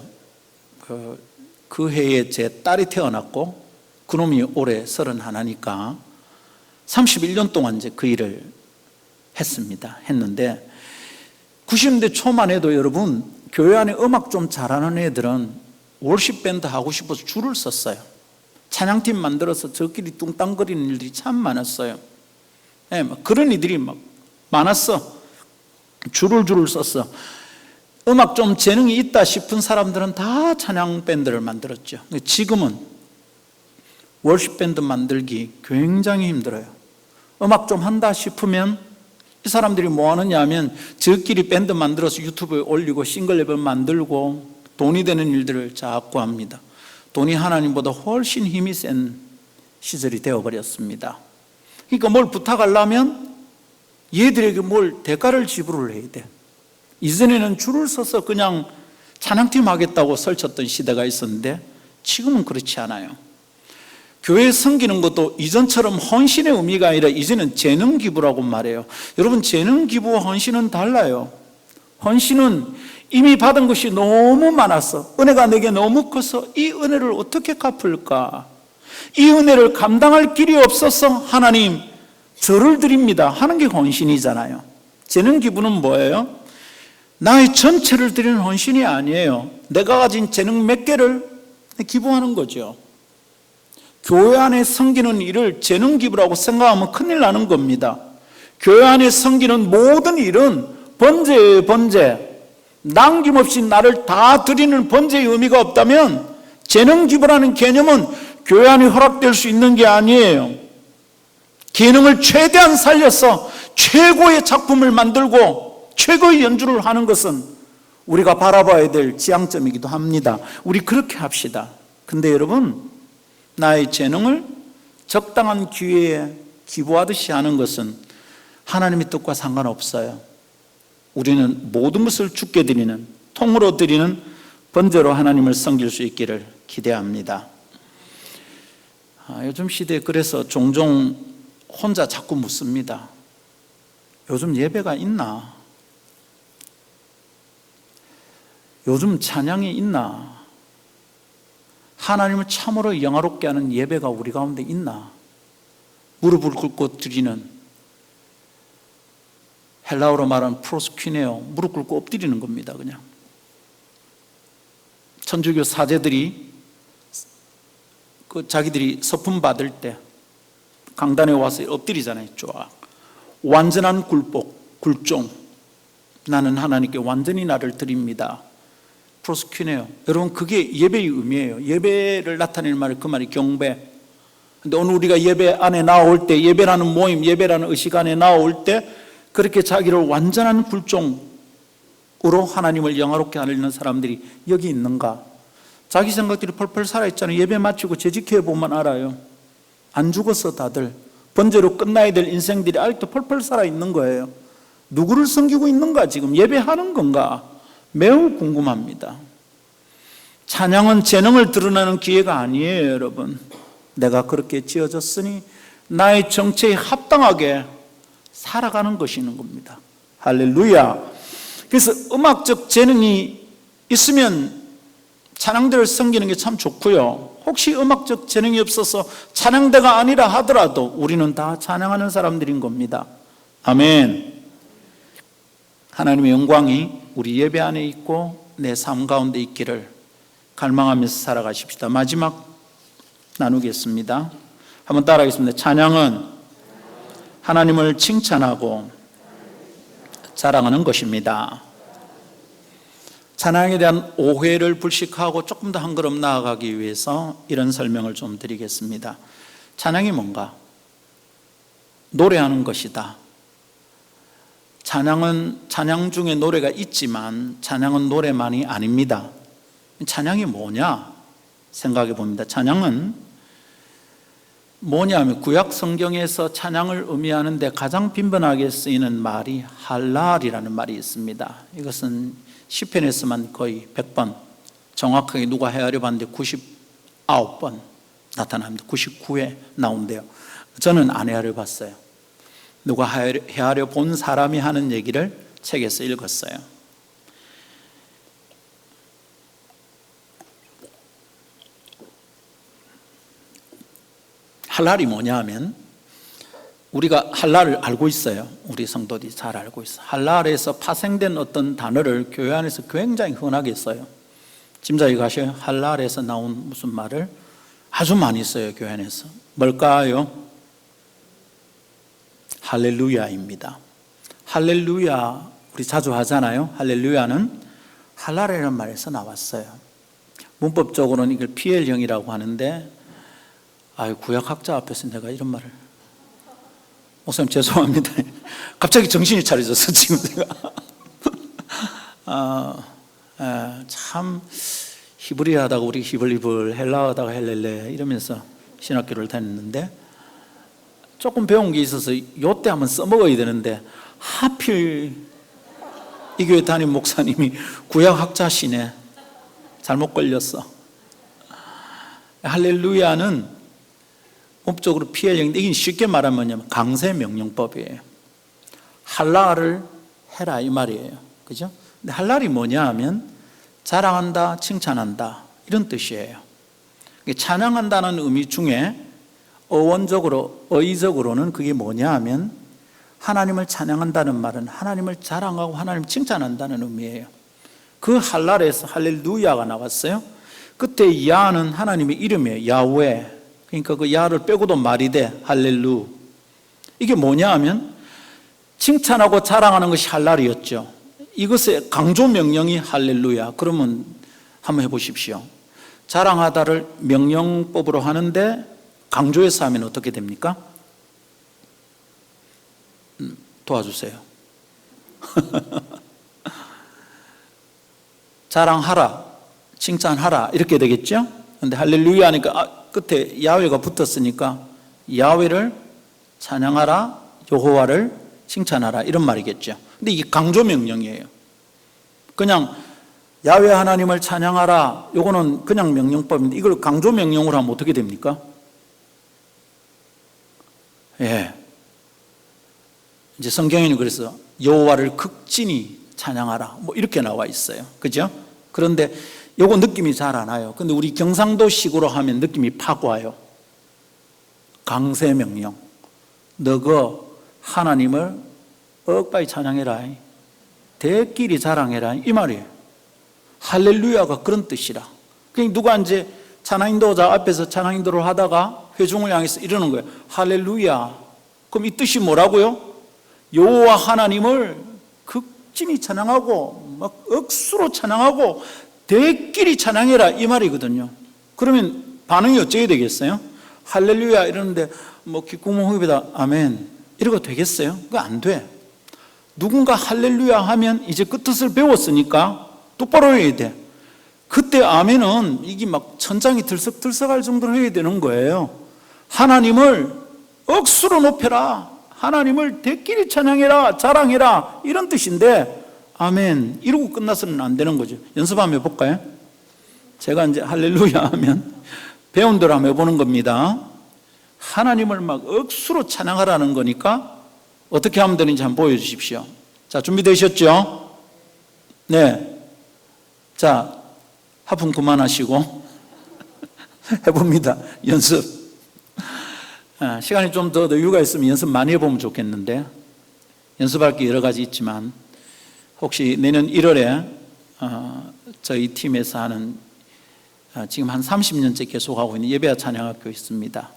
그 해에 제 딸이 태어났고 그놈이 올해 31이니까 31년 동안 이제 그 일을 했는데 90년대 초만 해도 여러분 교회 안에 음악 좀 잘하는 애들은 월십 밴드 하고 싶어서 줄을 섰어요. 찬양팀 만들어서 저끼리 뚱땅거리는 일들이 참 많았어요. 네, 그런 이들이 막 많았어. 줄을 썼어. 음악 좀 재능이 있다 싶은 사람들은 다 찬양 밴드를 만들었죠. 지금은 월십 밴드 만들기 굉장히 힘들어요. 음악 좀 한다 싶으면 이 사람들이 뭐 하느냐 하면 저끼리 밴드 만들어서 유튜브에 올리고 싱글 앨범 만들고 돈이 되는 일들을 자꾸 합니다. 돈이 하나님보다 훨씬 힘이 센 시절이 되어버렸습니다. 그러니까 뭘 부탁하려면 얘들에게 뭘 대가를 지불을 해야 돼. 이전에는 줄을 서서 그냥 찬양팀 하겠다고 설쳤던 시대가 있었는데 지금은 그렇지 않아요. 교회 섬기는 것도 이전처럼 헌신의 의미가 아니라 이제는 재능 기부라고 말해요. 여러분 재능 기부와 헌신은 달라요. 헌신은 이미 받은 것이 너무 많아서, 은혜가 내게 너무 커서 이 은혜를 어떻게 갚을까? 이 은혜를 감당할 길이 없어서 하나님 저를 드립니다 하는 게 헌신이잖아요. 재능 기부는 뭐예요? 나의 전체를 드리는 헌신이 아니에요. 내가 가진 재능 몇 개를 기부하는 거죠. 교회 안에 섬기는 일을 재능 기부라고 생각하면 큰일 나는 겁니다. 교회 안에 섬기는 모든 일은 번제예요, 번제. 남김없이 나를 다 드리는 번제의 의미가 없다면 재능 기부라는 개념은 교회 안에 허락될 수 있는 게 아니에요. 기능을 최대한 살려서 최고의 작품을 만들고 최고의 연주를 하는 것은 우리가 바라봐야 될 지향점이기도 합니다. 우리 그렇게 합시다. 근데 여러분, 나의 재능을 적당한 기회에 기부하듯이 하는 것은 하나님의 뜻과 상관없어요. 우리는 모든 것을 주께 드리는, 통으로 드리는 번제로 하나님을 섬길 수 있기를 기대합니다. 요즘 시대에 그래서 종종 혼자 자꾸 묻습니다. 요즘 예배가 있나? 요즘 찬양이 있나? 하나님을 참으로 영화롭게 하는 예배가 우리 가운데 있나? 무릎을 꿇고 드리는, 헬라어로 말하는 프로스퀴네오, 무릎 꿇고 엎드리는 겁니다. 그냥 천주교 사제들이 자기들이 서품 받을 때 강단에 와서 엎드리잖아요. 쫙 완전한 굴복, 굴종. 나는 하나님께 완전히 나를 드립니다. 프로스퀴네오. 여러분, 그게 예배의 의미예요. 예배를 나타내는 말이, 그 말이 경배. 근데 오늘 우리가 예배 안에 나올 때, 예배라는 모임, 예배라는 의식 안에 나올 때 그렇게 자기를 완전한 굴종으로 하나님을 영화롭게 하려는 사람들이 여기 있는가? 자기 생각들이 펄펄 살아있잖아요. 예배 마치고 재직해 보면 알아요. 안 죽었어. 다들 번제로 끝나야 될 인생들이 아직도 펄펄 살아있는 거예요. 누구를 섬기고 있는가? 지금 예배하는 건가? 매우 궁금합니다. 찬양은 재능을 드러내는 기회가 아니에요. 여러분, 내가 그렇게 지어졌으니 나의 정체에 합당하게 살아가는 것이는 겁니다. 할렐루야. 그래서 음악적 재능이 있으면 찬양대를 섬기는 게 참 좋고요. 혹시 음악적 재능이 없어서 찬양대가 아니라 하더라도 우리는 다 찬양하는 사람들인 겁니다. 아멘. 하나님의 영광이 우리 예배 안에 있고 내 삶 가운데 있기를 갈망하면서 살아가십시다. 마지막 나누겠습니다. 한번 따라하겠습니다. 찬양은 하나님을 칭찬하고 자랑하는 것입니다. 찬양에 대한 오해를 불식하고 조금 더 한 걸음 나아가기 위해서 이런 설명을 좀 드리겠습니다. 찬양이 뭔가? 노래하는 것이다. 찬양 중에 노래가 있지만 찬양은 노래만이 아닙니다. 찬양이 뭐냐 생각해 봅니다. 찬양은 뭐냐면 구약 성경에서 찬양을 의미하는데 가장 빈번하게 쓰이는 말이 할랄이라는 말이 있습니다. 이것은 시편에서만 거의 100번, 정확하게 누가 헤아려 봤는데 99번 나타납니다. 99회 나온대요. 저는 안 헤아려 봤어요. 누가 헤아려 본 사람이 하는 얘기를 책에서 읽었어요. 할랄이 뭐냐 하면, 우리가 할랄을 알고 있어요. 우리 성도들이 잘 알고 있어요. 할랄에서 파생된 어떤 단어를 교회 안에서 굉장히 흔하게 써요. 짐작이 가셔요. 할랄에서 나온 무슨 말을 아주 많이 써요. 교회 안에서. 뭘까요? 할렐루야입니다. 할렐루야 우리 자주 하잖아요. 할렐루야는 할랄이라는 말에서 나왔어요. 문법적으로는 이걸 PL형이라고 하는데, 구약학자 앞에서 내가 이런 말을, 목사님 죄송합니다. 갑자기 정신이 차려졌어 지금 제가. 참 히브리어 하다가 우리 히블리블, 헬라어 하다가 헬렐레 이러면서 신학교를 다녔는데 조금 배운 게 있어서 요때 한번 써먹어야 되는데 하필 이 교회 담임 목사님이 구약학자시네. 잘못 걸렸어. 할렐루야는 법적으로 PL형인데 이게 쉽게 말하면 강세 명령법이에요. 할랄을 해라 이 말이에요. 그죠? 근데 할랄이 뭐냐 하면 자랑한다, 칭찬한다 이런 뜻이에요. 찬양한다는 의미 중에 어원적으로, 어의적으로는 그게 뭐냐 하면 하나님을 찬양한다는 말은 하나님을 자랑하고 하나님을 칭찬한다는 의미예요. 그 할랄에서 할렐루야가 나왔어요. 그때 야는 하나님의 이름이에요. 야훼. 그러니까 그 야를 빼고도 말이 돼. 할렐루. 이게 뭐냐 하면 칭찬하고 자랑하는 것이 할랄이었죠. 이것의 강조 명령이 할렐루야. 그러면 한번 해보십시오. 자랑하다를 명령법으로 하는데 강조해서 하면 어떻게 됩니까? 도와주세요. 자랑하라, 칭찬하라 이렇게 되겠죠? 근데 할렐루야 하니까 끝에 야훼가 붙었으니까 야훼를 찬양하라, 여호와를 칭찬하라 이런 말이겠죠. 근데 이게 강조 명령이에요. 그냥 야훼 하나님을 찬양하라 요거는 그냥 명령법인데 이걸 강조 명령으로 하면 어떻게 됩니까? 예. 이제 성경에는 그래서 여호와를 극진히 찬양하라 뭐 이렇게 나와 있어요. 그죠? 그런데 요거 느낌이 잘 안 와요. 근데 우리 경상도식으로 하면 느낌이 팍 와요. 강세 명령. 너가 하나님을 억까지 찬양해라. 대끼리 자랑해라. 이 말이에요. 할렐루야가 그런 뜻이라. 그러니까 누가 이제 찬양인도자 앞에서 찬양인도를 하다가 회중을 향해서 이러는 거예요. 할렐루야. 그럼 이 뜻이 뭐라고요? 여호와 하나님을 극진히 찬양하고 막 억수로 찬양하고 대끼리 찬양해라 이 말이거든요. 그러면 반응이 어찌게 되겠어요? 할렐루야 이러는데 뭐 귓구멍 흡입에다 아멘 이러고 되겠어요? 그거 안 돼. 누군가 할렐루야 하면 이제 그 뜻을 배웠으니까 똑바로 해야 돼. 그때 아멘은 이게 막 천장이 들썩들썩할 정도로 해야 되는 거예요. 하나님을 억수로 높여라, 하나님을 대끼리 찬양해라, 자랑해라 이런 뜻인데 아멘 이러고 끝나서는 안 되는 거죠. 연습 한번 해볼까요? 제가 이제 할렐루야 하면 배운 대로 한번 해보는 겁니다. 하나님을 막 억수로 찬양하라는 거니까 어떻게 하면 되는지 한번 보여주십시오. 자, 준비되셨죠? 네. 자, 하품 그만하시고 해봅니다. 연습. 시간이 좀 더 여유가 있으면 연습 많이 해보면 좋겠는데 연습할 게 여러 가지 있지만 혹시 내년 1월에 저희 팀에서 하는 지금 한 30년째 계속하고 있는 예배와 찬양학교 있습니다.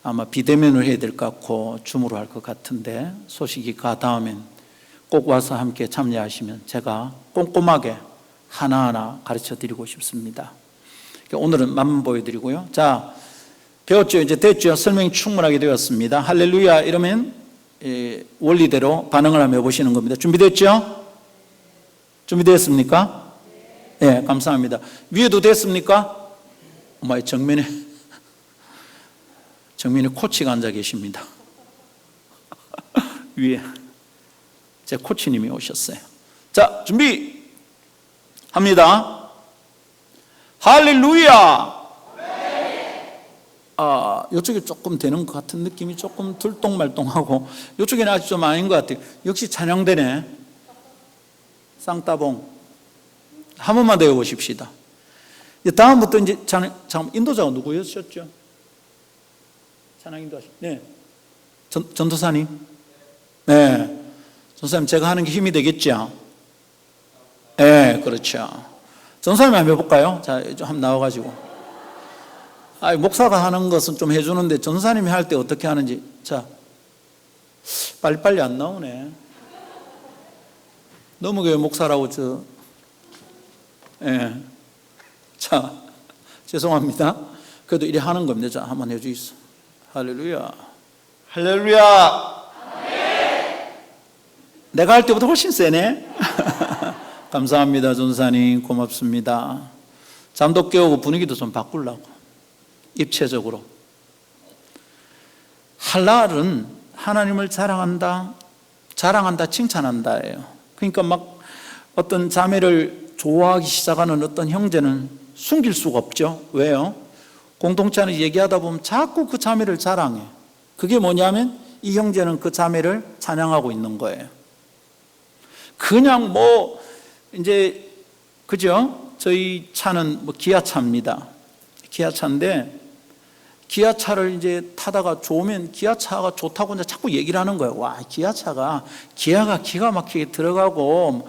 아마 비대면을 해야 될 것 같고 줌으로 할 것 같은데 소식이 가 다음엔 꼭 와서 함께 참여하시면 제가 꼼꼼하게 하나하나 가르쳐 드리고 싶습니다. 오늘은 맛만 보여드리고요. 자, 배웠죠? 이제 됐죠? 설명이 충분하게 되었습니다. 할렐루야 이러면 원리대로 반응을 한번 해보시는 겁니다. 준비됐죠? 준비됐습니까? 네, 감사합니다. 위에도 됐습니까? 엄마 정면에 코치가 앉아 계십니다. 위에 제 코치님이 오셨어요. 자, 준비 합니다. 할렐루야. 이쪽에 조금 되는 것 같은 느낌이 조금 들똥말똥하고 이쪽에는 아직 좀 아닌 것 같아요. 역시 찬양되네. 쌍따봉 한 번만 더 해보십시다. 다음부터 이제 잠깐 인도자가 누구였었죠? 찬양 인도하시. 네, 전도사님. 네, 전도사님 제가 하는 게 힘이 되겠죠? 네, 그렇죠. 전도사님 한번 해볼까요? 자, 좀 한번 나와가지고. 목사가 하는 것은 좀 해주는데 전도사님이 할 때 어떻게 하는지. 자, 빨리빨리 안 나오네. 너무 교회 목사라고 예. 자, 죄송합니다. 그래도 이래 하는 겁니다. 자, 한번 해주이소. 할렐루야. 할렐루야. 내가 할 때보다 훨씬 세네. 감사합니다, 전사님. 고맙습니다. 잠도 깨우고 분위기도 좀 바꾸려고. 입체적으로. 할랄은 하나님을 자랑한다, 칭찬한다예요. 그러니까 막 어떤 자매를 좋아하기 시작하는 어떤 형제는 숨길 수가 없죠. 왜요? 공동체 안에 얘기하다 보면 자꾸 그 자매를 자랑해. 그게 뭐냐면 이 형제는 그 자매를 찬양하고 있는 거예요. 그냥 뭐 이제 그죠? 저희 차는 뭐 기아차입니다. 기아차인데 기아차를 이제 타다가 좋으면 기아차가 좋다고 이제 자꾸 얘기를 하는 거예요. 와, 기아차가 기아가 기가 막히게 들어가고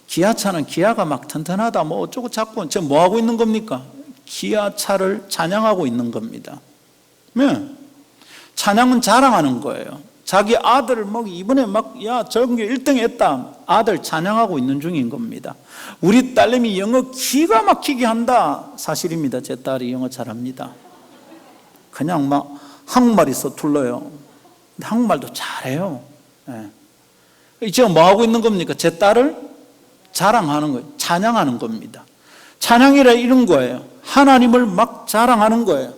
기아차는 기아가 막 튼튼하다 뭐 어쩌고 자꾸 지금 뭐 하고 있는 겁니까? 기아차를 찬양하고 있는 겁니다. 네. 찬양은 자랑하는 거예요. 자기 아들을 막 이번에 막 야 전교 1등 했다 아들 찬양하고 있는 중인 겁니다. 우리 딸내미 영어 기가 막히게 한다 사실입니다. 제 딸이 영어 잘합니다. 그냥 막 한국말이 서툴러요. 근데 한국말도 잘해요. 네. 지금 뭐 하고 있는 겁니까? 제 딸을 자랑하는 거예요. 찬양하는 겁니다. 찬양이라 이런 거예요. 하나님을 막 자랑하는 거예요.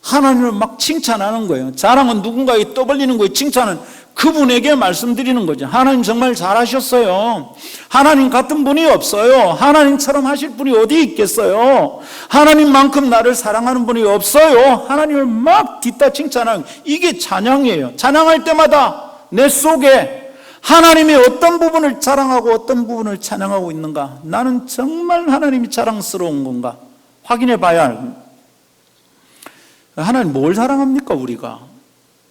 하나님을 막 칭찬하는 거예요. 자랑은 누군가에게 떠벌리는 거예요. 칭찬은 그분에게 말씀드리는 거죠. 하나님 정말 잘하셨어요. 하나님 같은 분이 없어요. 하나님처럼 하실 분이 어디 있겠어요. 하나님만큼 나를 사랑하는 분이 없어요. 하나님을 막 뒷다 칭찬하는 이게 찬양이에요. 찬양할 때마다 내 속에 하나님의 어떤 부분을 자랑하고 어떤 부분을 찬양하고 있는가, 나는 정말 하나님이 자랑스러운 건가 확인해 봐야 합니다. 하나님 뭘 자랑합니까? 우리가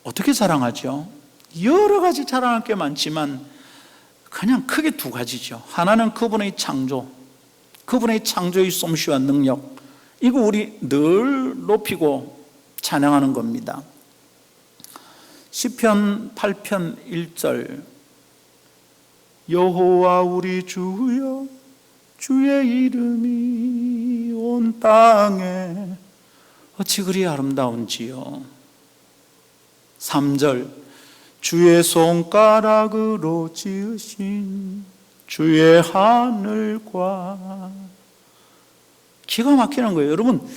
어떻게 자랑하죠? 여러 가지 자랑할 게 많지만 그냥 크게 두 가지죠. 하나는 그분의 창조, 그분의 창조의 솜씨와 능력, 이거 우리 늘 높이고 찬양하는 겁니다. 시편 8편 1절 여호와 우리 주여 주의 이름이 온 땅에 어찌 그리 아름다운지요. 3절 주의 손가락으로 지으신 주의 하늘과. 기가 막히는 거예요. 여러분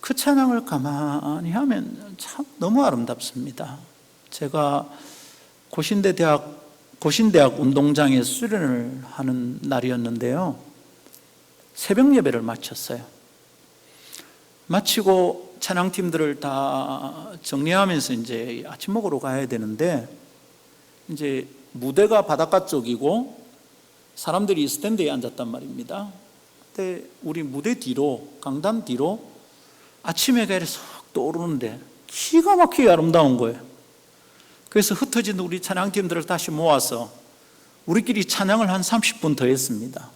그 찬양을 가만히 하면 참 너무 아름답습니다. 제가 고신대학 운동장에 수련을 하는 날이었는데요, 새벽 예배를 마쳤어요. 마치고 찬양팀들을 다 정리하면서 이제 아침 먹으러 가야 되는데, 이제 무대가 바닷가 쪽이고 사람들이 스탠드에 앉았단 말입니다. 그때 우리 무대 뒤로, 강단 뒤로 아침 해가 쏙 떠오르는데 기가 막히게 아름다운 거예요. 그래서 흩어진 우리 찬양팀들을 다시 모아서 우리끼리 찬양을 한 30분 더 했습니다.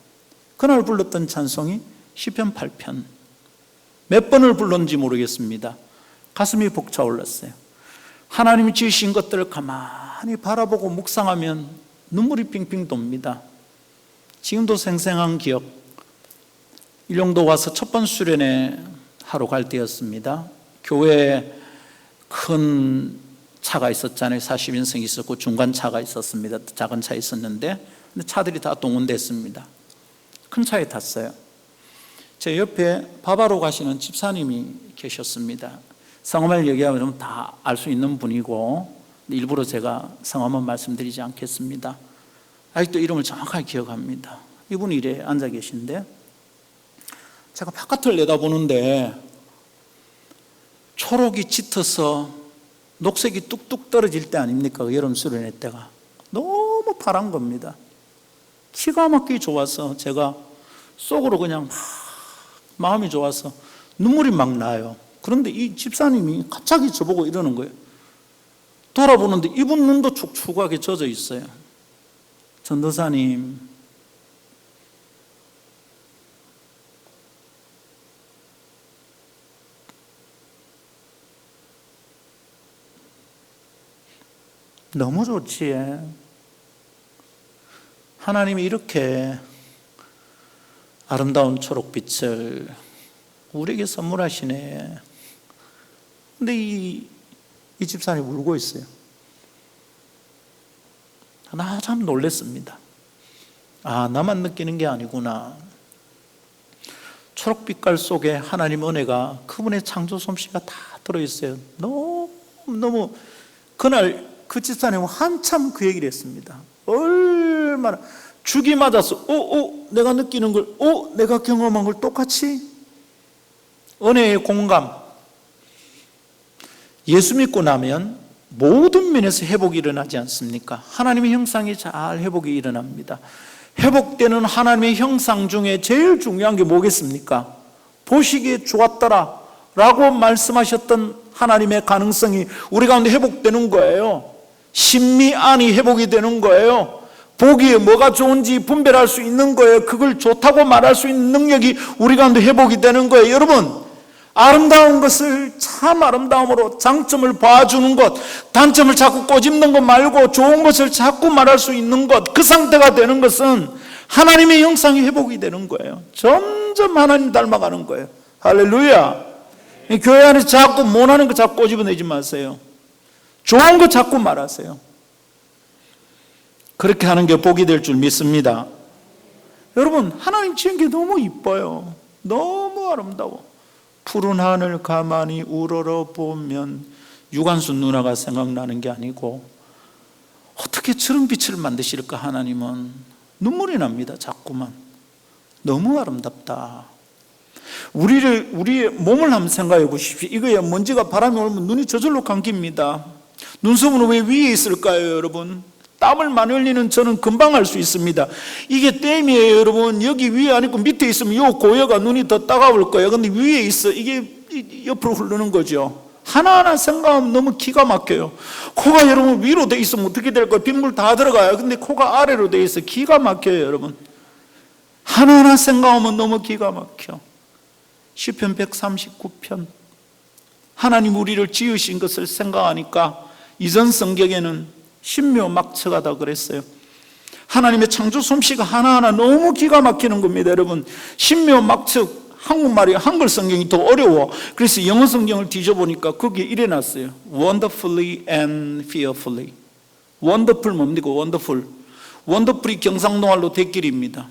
그날 불렀던 찬송이 시편 8편. 몇 번을 불렀는지 모르겠습니다. 가슴이 벅차올랐어요. 하나님이 지으신 것들을 가만히 바라보고 묵상하면 눈물이 핑핑 돕니다. 지금도 생생한 기억. 일용도 와서 첫 번 수련회 하러 갈 때였습니다. 교회에 큰 차가 있었잖아요. 40인승이 있었고 중간 차가 있었습니다. 작은 차 있었는데 근데 차들이 다 동원됐습니다. 큰 차에 탔어요. 제 옆에 밥하러 가시는 집사님이 계셨습니다. 성함을 얘기하면 다 알 수 있는 분이고 일부러 제가 성함은 말씀드리지 않겠습니다. 아직도 이름을 정확하게 기억합니다. 이분이 이래 앉아 계신데 제가 바깥을 내다보는데 초록이 짙어서 녹색이 뚝뚝 떨어질 때 아닙니까? 여름 수련회 때가 너무 파란 겁니다. 기가 막히게 좋아서 제가 속으로 그냥 막 마음이 좋아서 눈물이 막 나요. 그런데 이 집사님이 갑자기 저보고 이러는 거예요. 돌아보는데 이분 눈도 축축하게 젖어 있어요. 전도사님, 너무 좋지. 하나님이 이렇게 아름다운 초록빛을 우리에게 선물하시네. 근데 이 집사람이 울고 있어요. 나 참 놀랐습니다. 아, 나만 느끼는 게 아니구나. 초록빛깔 속에 하나님 은혜가 그분의 창조 솜씨가 다 들어있어요. 너무 그날 그 집사님은 한참 그 얘기를 했습니다. 얼마나 죽이 맞았어. 내가 느끼는 걸, 내가 경험한 걸 똑같이. 은혜의 공감. 예수 믿고 나면 모든 면에서 회복이 일어나지 않습니까? 하나님의 형상이 잘 회복이 일어납니다. 회복되는 하나님의 형상 중에 제일 중요한 게 뭐겠습니까? 보시기에 좋았더라 라고 말씀하셨던 하나님의 가능성이 우리 가운데 회복되는 거예요. 심미안이 회복이 되는 거예요. 보기에 뭐가 좋은지 분별할 수 있는 거예요. 그걸 좋다고 말할 수 있는 능력이 우리 가운데 회복이 되는 거예요. 여러분, 아름다운 것을 참 아름다움으로 장점을 봐주는 것, 단점을 자꾸 꼬집는 것 말고 좋은 것을 자꾸 말할 수 있는 것, 그 상태가 되는 것은 하나님의 형상이 회복이 되는 거예요. 점점 하나님 닮아가는 거예요. 할렐루야. 교회 안에 자꾸 못하는 거 자꾸 꼬집어내지 마세요. 좋은 거 자꾸 말하세요. 그렇게 하는 게 복이 될 줄 믿습니다. 여러분, 하나님 지은 게 너무 이뻐요. 너무 아름다워. 푸른 하늘 가만히 우러러보면 유관순 누나가 생각나는 게 아니고 어떻게 저런 빛을 만드실까 하나님은 눈물이 납니다. 자꾸만. 너무 아름답다. 우리의 몸을 한번 생각해 보십시오. 이거에 먼지가 바람이 오면 눈이 저절로 감깁니다. 눈썹은 왜 위에 있을까요, 여러분? 땀을 많이 흘리는 저는 금방 알 수 있습니다. 이게 땀이에요, 여러분. 여기 위에 아니고 밑에 있으면 이 고여가 눈이 더 따가울 거예요. 근데 위에 있어. 이게 옆으로 흐르는 거죠. 하나하나 생각하면 너무 기가 막혀요. 코가 여러분 위로 돼 있으면 어떻게 될까요? 빗물 다 들어가요. 근데 코가 아래로 돼 있어. 기가 막혀요, 여러분. 하나하나 생각하면 너무 기가 막혀. 시편 139편. 하나님 우리를 지으신 것을 생각하니까 이전 성경에는 신묘막측하다 그랬어요. 하나님의 창조 솜씨가 하나하나 너무 기가 막히는 겁니다, 여러분. 신묘막측, 한국말이 한글 성경이 더 어려워. 그래서 영어 성경을 뒤져보니까 거기에 이래 놨어요. Wonderfully and fearfully. Wonderful 뭡니까? Wonderful. Wonderful이 경상도말로 대길입니다.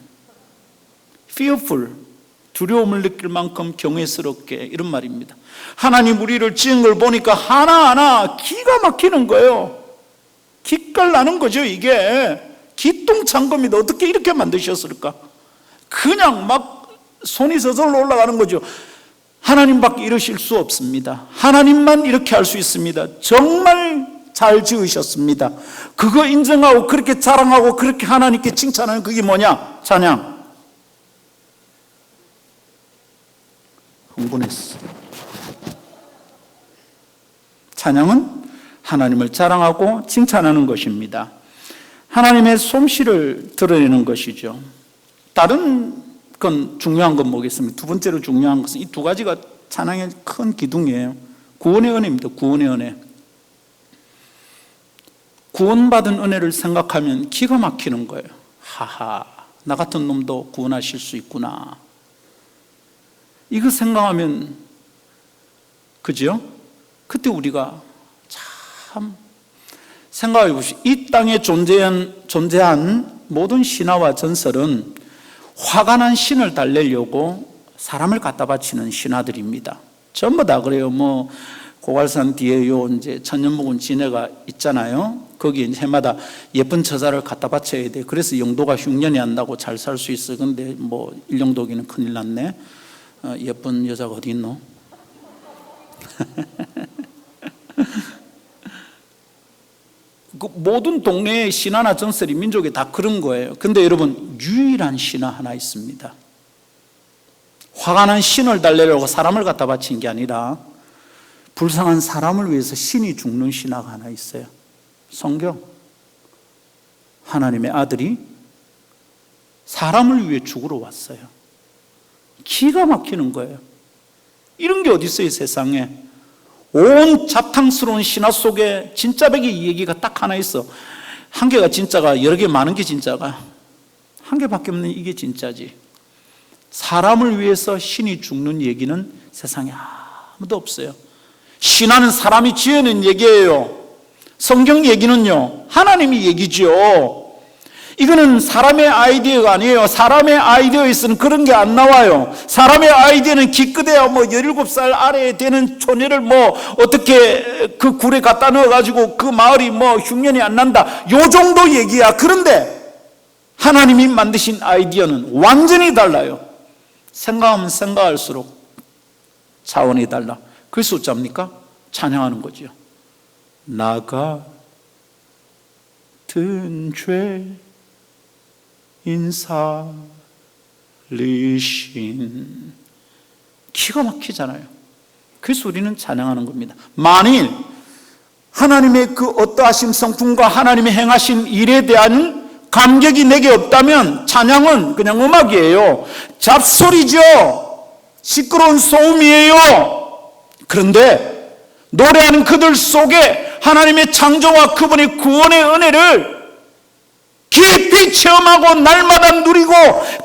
Fearful, 두려움을 느낄 만큼 경외스럽게, 이런 말입니다. 하나님 우리를 지은 걸 보니까 하나하나 기가 막히는 거예요. 기깔 나는 거죠. 이게 기똥찬 겁니다. 어떻게 이렇게 만드셨을까? 그냥 막 손이 저절로 올라가는 거죠. 하나님밖에 이러실 수 없습니다. 하나님만 이렇게 할 수 있습니다. 정말 잘 지으셨습니다. 그거 인정하고 그렇게 자랑하고 그렇게 하나님께 칭찬하는 그게 뭐냐? 찬양. 흥분했어. 찬양은 하나님을 자랑하고 칭찬하는 것입니다. 하나님의 솜씨를 드러내는 것이죠. 다른 건 중요한 건 뭐겠습니까? 두 번째로 중요한 것은 이 두 가지가 찬양의 큰 기둥이에요. 구원의 은혜입니다. 구원의 은혜. 구원받은 은혜를 생각하면 기가 막히는 거예요. 하하, 나 같은 놈도 구원하실 수 있구나. 이거 생각하면, 그죠? 그때 우리가 참 생각해 보시죠. 이 땅에 존재한 모든 신화와 전설은 화가 난 신을 달래려고 사람을 갖다 바치는 신화들입니다. 전부 다 그래요. 뭐 고갈산 뒤에 요 이제 천년묵은 진해가 있잖아요. 거기 해마다 예쁜 처자를 갖다 바쳐야 돼. 그래서 영도가 흉년이 안 나고 잘 살 수 있어. 근데 뭐 일용도기는 큰일 났네. 예쁜 여자가 어디 있노? 그 모든 동네의 신화나 전설이 민족에 다 그런 거예요. 근데 여러분, 유일한 신화 하나 있습니다. 화가 난 신을 달래려고 사람을 갖다 바친 게 아니라 불쌍한 사람을 위해서 신이 죽는 신화가 하나 있어요. 성경. 하나님의 아들이 사람을 위해 죽으러 왔어요. 기가 막히는 거예요. 이런 게 어디 있어요, 세상에. 온 자탕스러운 신화 속에 진짜백의 얘기가 딱 하나 있어. 한 개가 진짜가 여러 개 많은 게 진짜가 한 개밖에 없는 이게 진짜지. 사람을 위해서 신이 죽는 얘기는 세상에 아무도 없어요. 신화는 사람이 지어낸 얘기예요. 성경 얘기는요, 하나님이 얘기죠. 이거는 사람의 아이디어가 아니에요. 사람의 아이디어에서는 그런 게 안 나와요. 사람의 아이디어는 기껏해야 뭐 17살 아래에 되는 처녀를 뭐 어떻게 그 굴에 갖다 넣어가지고 그 마을이 뭐 흉년이 안 난다, 요 정도 얘기야. 그런데 하나님이 만드신 아이디어는 완전히 달라요. 생각하면 생각할수록 차원이 달라. 그래서 어쩝니까? 찬양하는 거죠. 나 같은 죄 인살리신. 기가 막히잖아요. 그래서 우리는 찬양하는 겁니다. 만일 하나님의 그 어떠하신 성품과 하나님의 행하신 일에 대한 감격이 내게 없다면 찬양은 그냥 음악이에요. 잡소리죠. 시끄러운 소음이에요. 그런데 노래하는 그들 속에 하나님의 창조와 그분의 구원의 은혜를 깊이 체험하고 날마다 누리고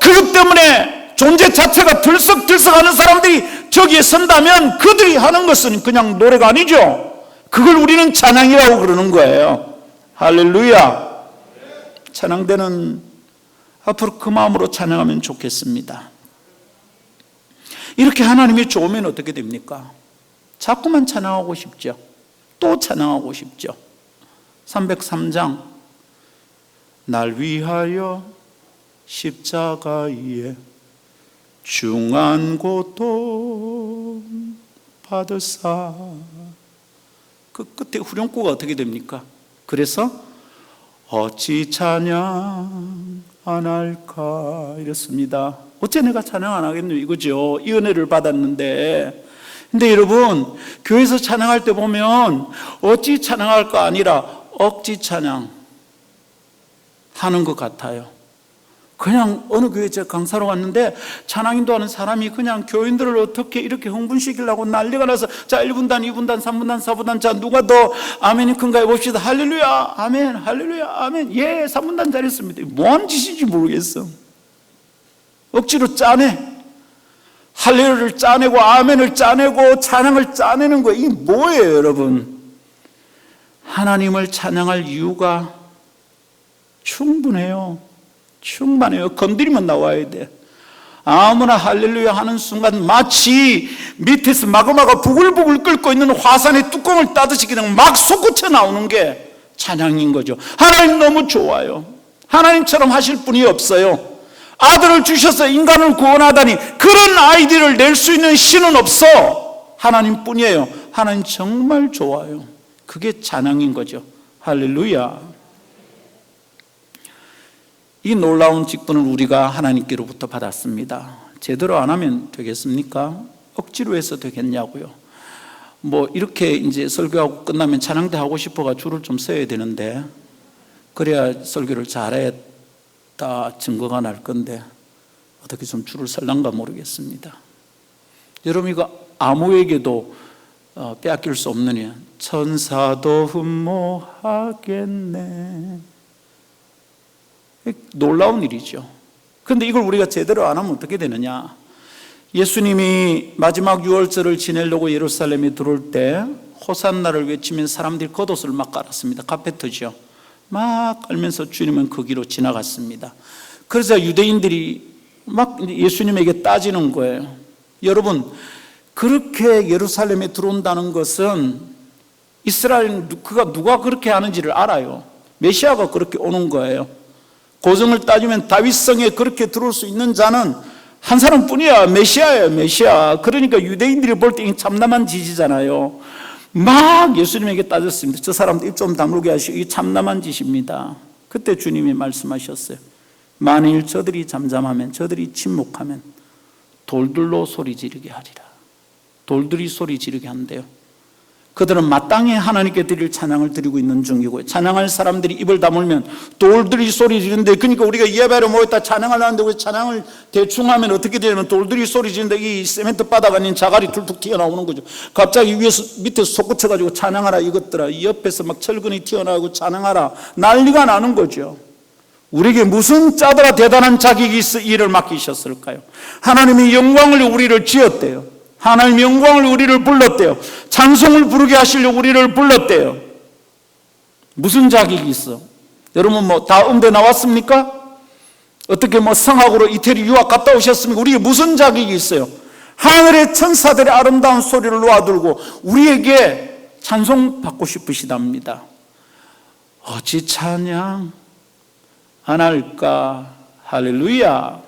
그것 때문에 존재 자체가 들썩들썩하는 사람들이 저기에 선다면 그들이 하는 것은 그냥 노래가 아니죠. 그걸 우리는 찬양이라고 그러는 거예요. 할렐루야. 찬양대는 앞으로 그 마음으로 찬양하면 좋겠습니다. 이렇게 하나님이 좋으면 어떻게 됩니까? 자꾸만 찬양하고 싶죠. 또 찬양하고 싶죠. 303장 날 위하여 십자가에 중한 고통 받으사. 그 끝에 후렴구가 어떻게 됩니까? 그래서 어찌 찬양 안 할까 이랬습니다. 어째 내가 찬양 안 하겠노 이거죠. 이 은혜를 받았는데. 근데 여러분 교회에서 찬양할 때 보면 어찌 찬양할까 아니라 억지 찬양 하는 것 같아요. 그냥 어느 교회에 제가 강사로 갔는데 찬양 인도하는 사람이 그냥 교인들을 어떻게 이렇게 흥분시키려고 난리가 나서 자 1분단, 2분단, 3분단, 4분단 자 누가 더 아멘이 큰가 해봅시다. 할렐루야 아멘 할렐루야 아멘. 예 3분단 잘했습니다. 뭐하는 짓인지 모르겠어. 억지로 짜내. 할렐루야를 짜내고 아멘을 짜내고 찬양을 짜내는 거예요. 이게 뭐예요 여러분? 하나님을 찬양할 이유가 충분해요. 충만해요. 건드리면 나와야 돼. 아무나 할렐루야 하는 순간 마치 밑에서 마그마가 부글부글 끓고 있는 화산의 뚜껑을 따듯이 그냥 막 솟구쳐 나오는 게 찬양인 거죠. 하나님 너무 좋아요. 하나님처럼 하실 분이 없어요. 아들을 주셔서 인간을 구원하다니 그런 아이디어를 낼 수 있는 신은 없어. 하나님뿐이에요. 하나님 정말 좋아요. 그게 찬양인 거죠. 할렐루야. 이 놀라운 직분을 우리가 하나님께로부터 받았습니다. 제대로 안 하면 되겠습니까? 억지로 해서 되겠냐고요. 뭐 이렇게 이제 설교하고 끝나면 찬양대 하고 싶어가 줄을 좀 서야 되는데 그래야 설교를 잘했다 증거가 날 건데 어떻게 좀 줄을 설란가 모르겠습니다. 여러분 이거 아무에게도 빼앗길 수 없느냐. 천사도 흠모하겠네. 놀라운 일이죠. 그런데 이걸 우리가 제대로 안 하면 어떻게 되느냐. 예수님이 마지막 유월절을 지내려고 예루살렘에 들어올 때 호산나를 외치면 사람들이 겉옷을 막 깔았습니다. 카페트죠. 막 깔면서 주님은 그 길로 지나갔습니다. 그래서 유대인들이 막 예수님에게 따지는 거예요. 여러분 그렇게 예루살렘에 들어온다는 것은 이스라엘 그가 누가 그렇게 하는지를 알아요. 메시아가 그렇게 오는 거예요. 고정을 따지면 다윗성에 그렇게 들어올 수 있는 자는 한 사람뿐이야. 메시아예요. 메시아. 그러니까 유대인들이 볼 때 참남한 짓이잖아요. 막 예수님에게 따졌습니다. 저 사람들 입 좀 다물게 하시고 이 참남한 짓입니다. 그때 주님이 말씀하셨어요. 만일 저들이 잠잠하면 저들이 침묵하면 돌들로 소리 지르게 하리라. 돌들이 소리 지르게 한대요. 그들은 마땅히 하나님께 드릴 찬양을 드리고 있는 중이고요. 찬양할 사람들이 입을 다물면 돌들이 소리 지르는데, 그러니까 우리가 예배로 모였다 찬양을 하는데 우리 찬양을 대충 하면 어떻게 되냐면 돌들이 소리 지르는데 이 세멘트 바닥 아닌 자갈이 툴툴 튀어나오는 거죠. 갑자기 위에서 밑에서 솟구쳐가지고 찬양하라 이것들아, 이 옆에서 막 철근이 튀어나오고 찬양하라 난리가 나는 거죠. 우리에게 무슨 짜더라 대단한 자격이 있어 일을 맡기셨을까요? 하나님이 영광을 우리를 지었대요. 하나님 영광을 우리를 불렀대요. 찬송을 부르게 하시려고 우리를 불렀대요. 무슨 자격이 있어? 여러분 뭐 다 음대 나왔습니까? 어떻게 뭐 성악으로 이태리 유학 갔다 오셨습니까? 우리에게 무슨 자격이 있어요? 하늘의 천사들의 아름다운 소리를 놓아들고 우리에게 찬송 받고 싶으시답니다. 어찌 찬양 안 할까? 할렐루야.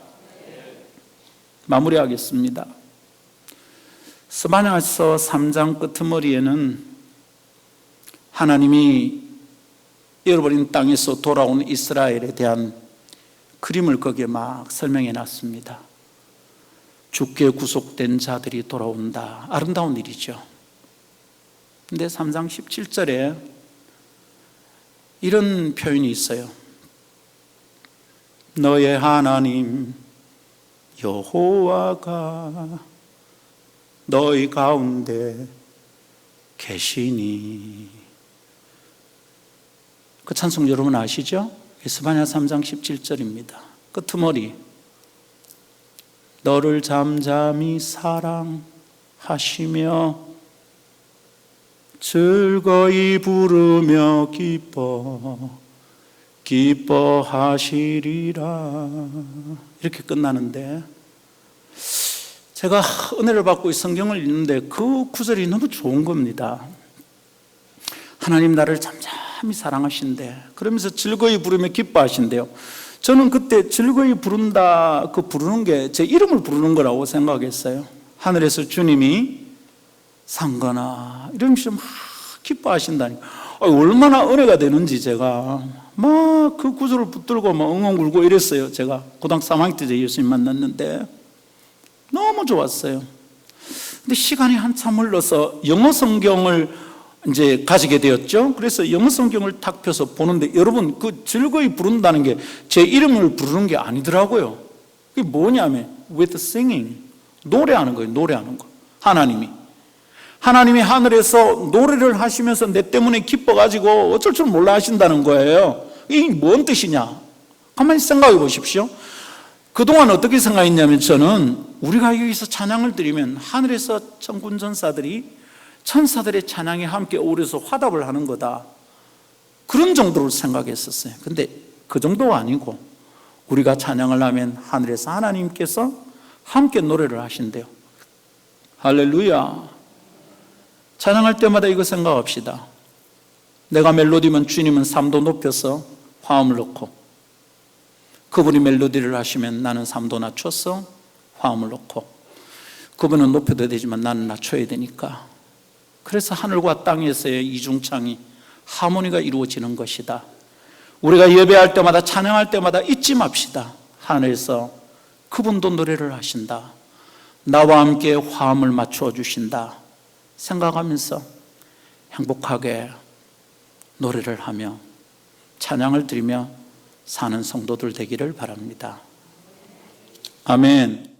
마무리하겠습니다. 스바냐서 3장 끄트머리에는 하나님이 잃어버린 땅에서 돌아온 이스라엘에 대한 그림을 거기에 막 설명해 놨습니다. 주께 구속된 자들이 돌아온다. 아름다운 일이죠. 근데 3장 17절에 이런 표현이 있어요. 너의 하나님 여호와가 너희 가운데 계시니. 그 찬송 여러분 아시죠? 에스바냐 3장 17절입니다. 끄트머리. 너를 잠잠히 사랑하시며 즐거이 부르며 기뻐하시리라. 이렇게 끝나는데, 제가 은혜를 받고 이 성경을 읽는데 그 구절이 너무 좋은 겁니다. 하나님 나를 잠잠히 사랑하신대. 그러면서 즐거이 부르며 기뻐하신대요. 저는 그때 즐거이 부른다, 그 부르는 게 제 이름을 부르는 거라고 생각했어요. 하늘에서 주님이 상거나 이러면서 막 기뻐하신다니, 얼마나 은혜가 되는지 제가 막 그 구절을 붙들고 막 엉엉 울고 이랬어요. 제가 고등학교 3학년 때 예수님 만났는데 너무 좋았어요. 근데 시간이 한참 흘러서 영어 성경을 이제 가지게 되었죠. 그래서 영어 성경을 탁 펴서 보는데, 여러분, 그 즐거이 부른다는 게 제 이름을 부르는 게 아니더라고요. 그게 뭐냐면 with singing, 노래하는 거예요. 노래하는 거. 하나님이 하늘에서 노래를 하시면서 내 때문에 기뻐가지고 어쩔 줄 몰라 하신다는 거예요. 이게 뭔 뜻이냐? 가만히 생각해 보십시오. 그동안 어떻게 생각했냐면, 저는 우리가 여기서 찬양을 드리면 하늘에서 천군 천사들의 찬양에 함께 어우러서 화답을 하는 거다, 그런 정도로 생각했었어요. 근데 그 정도가 아니고, 우리가 찬양을 하면 하늘에서 하나님께서 함께 노래를 하신대요. 할렐루야. 찬양할 때마다 이거 생각합시다. 내가 멜로디면 주님은 3도 높여서 화음을 넣고, 그분이 멜로디를 하시면 나는 3도 낮춰서 화음을 넣고, 그분은 높여도 되지만 나는 낮춰야 되니까, 그래서 하늘과 땅에서의 이중창이 하모니가 이루어지는 것이다. 우리가 예배할 때마다, 찬양할 때마다 잊지 맙시다. 하늘에서 그분도 노래를 하신다. 나와 함께 화음을 맞춰 주신다 생각하면서 행복하게 노래를 하며 찬양을 드리며 사는 성도들 되기를 바랍니다. 아멘.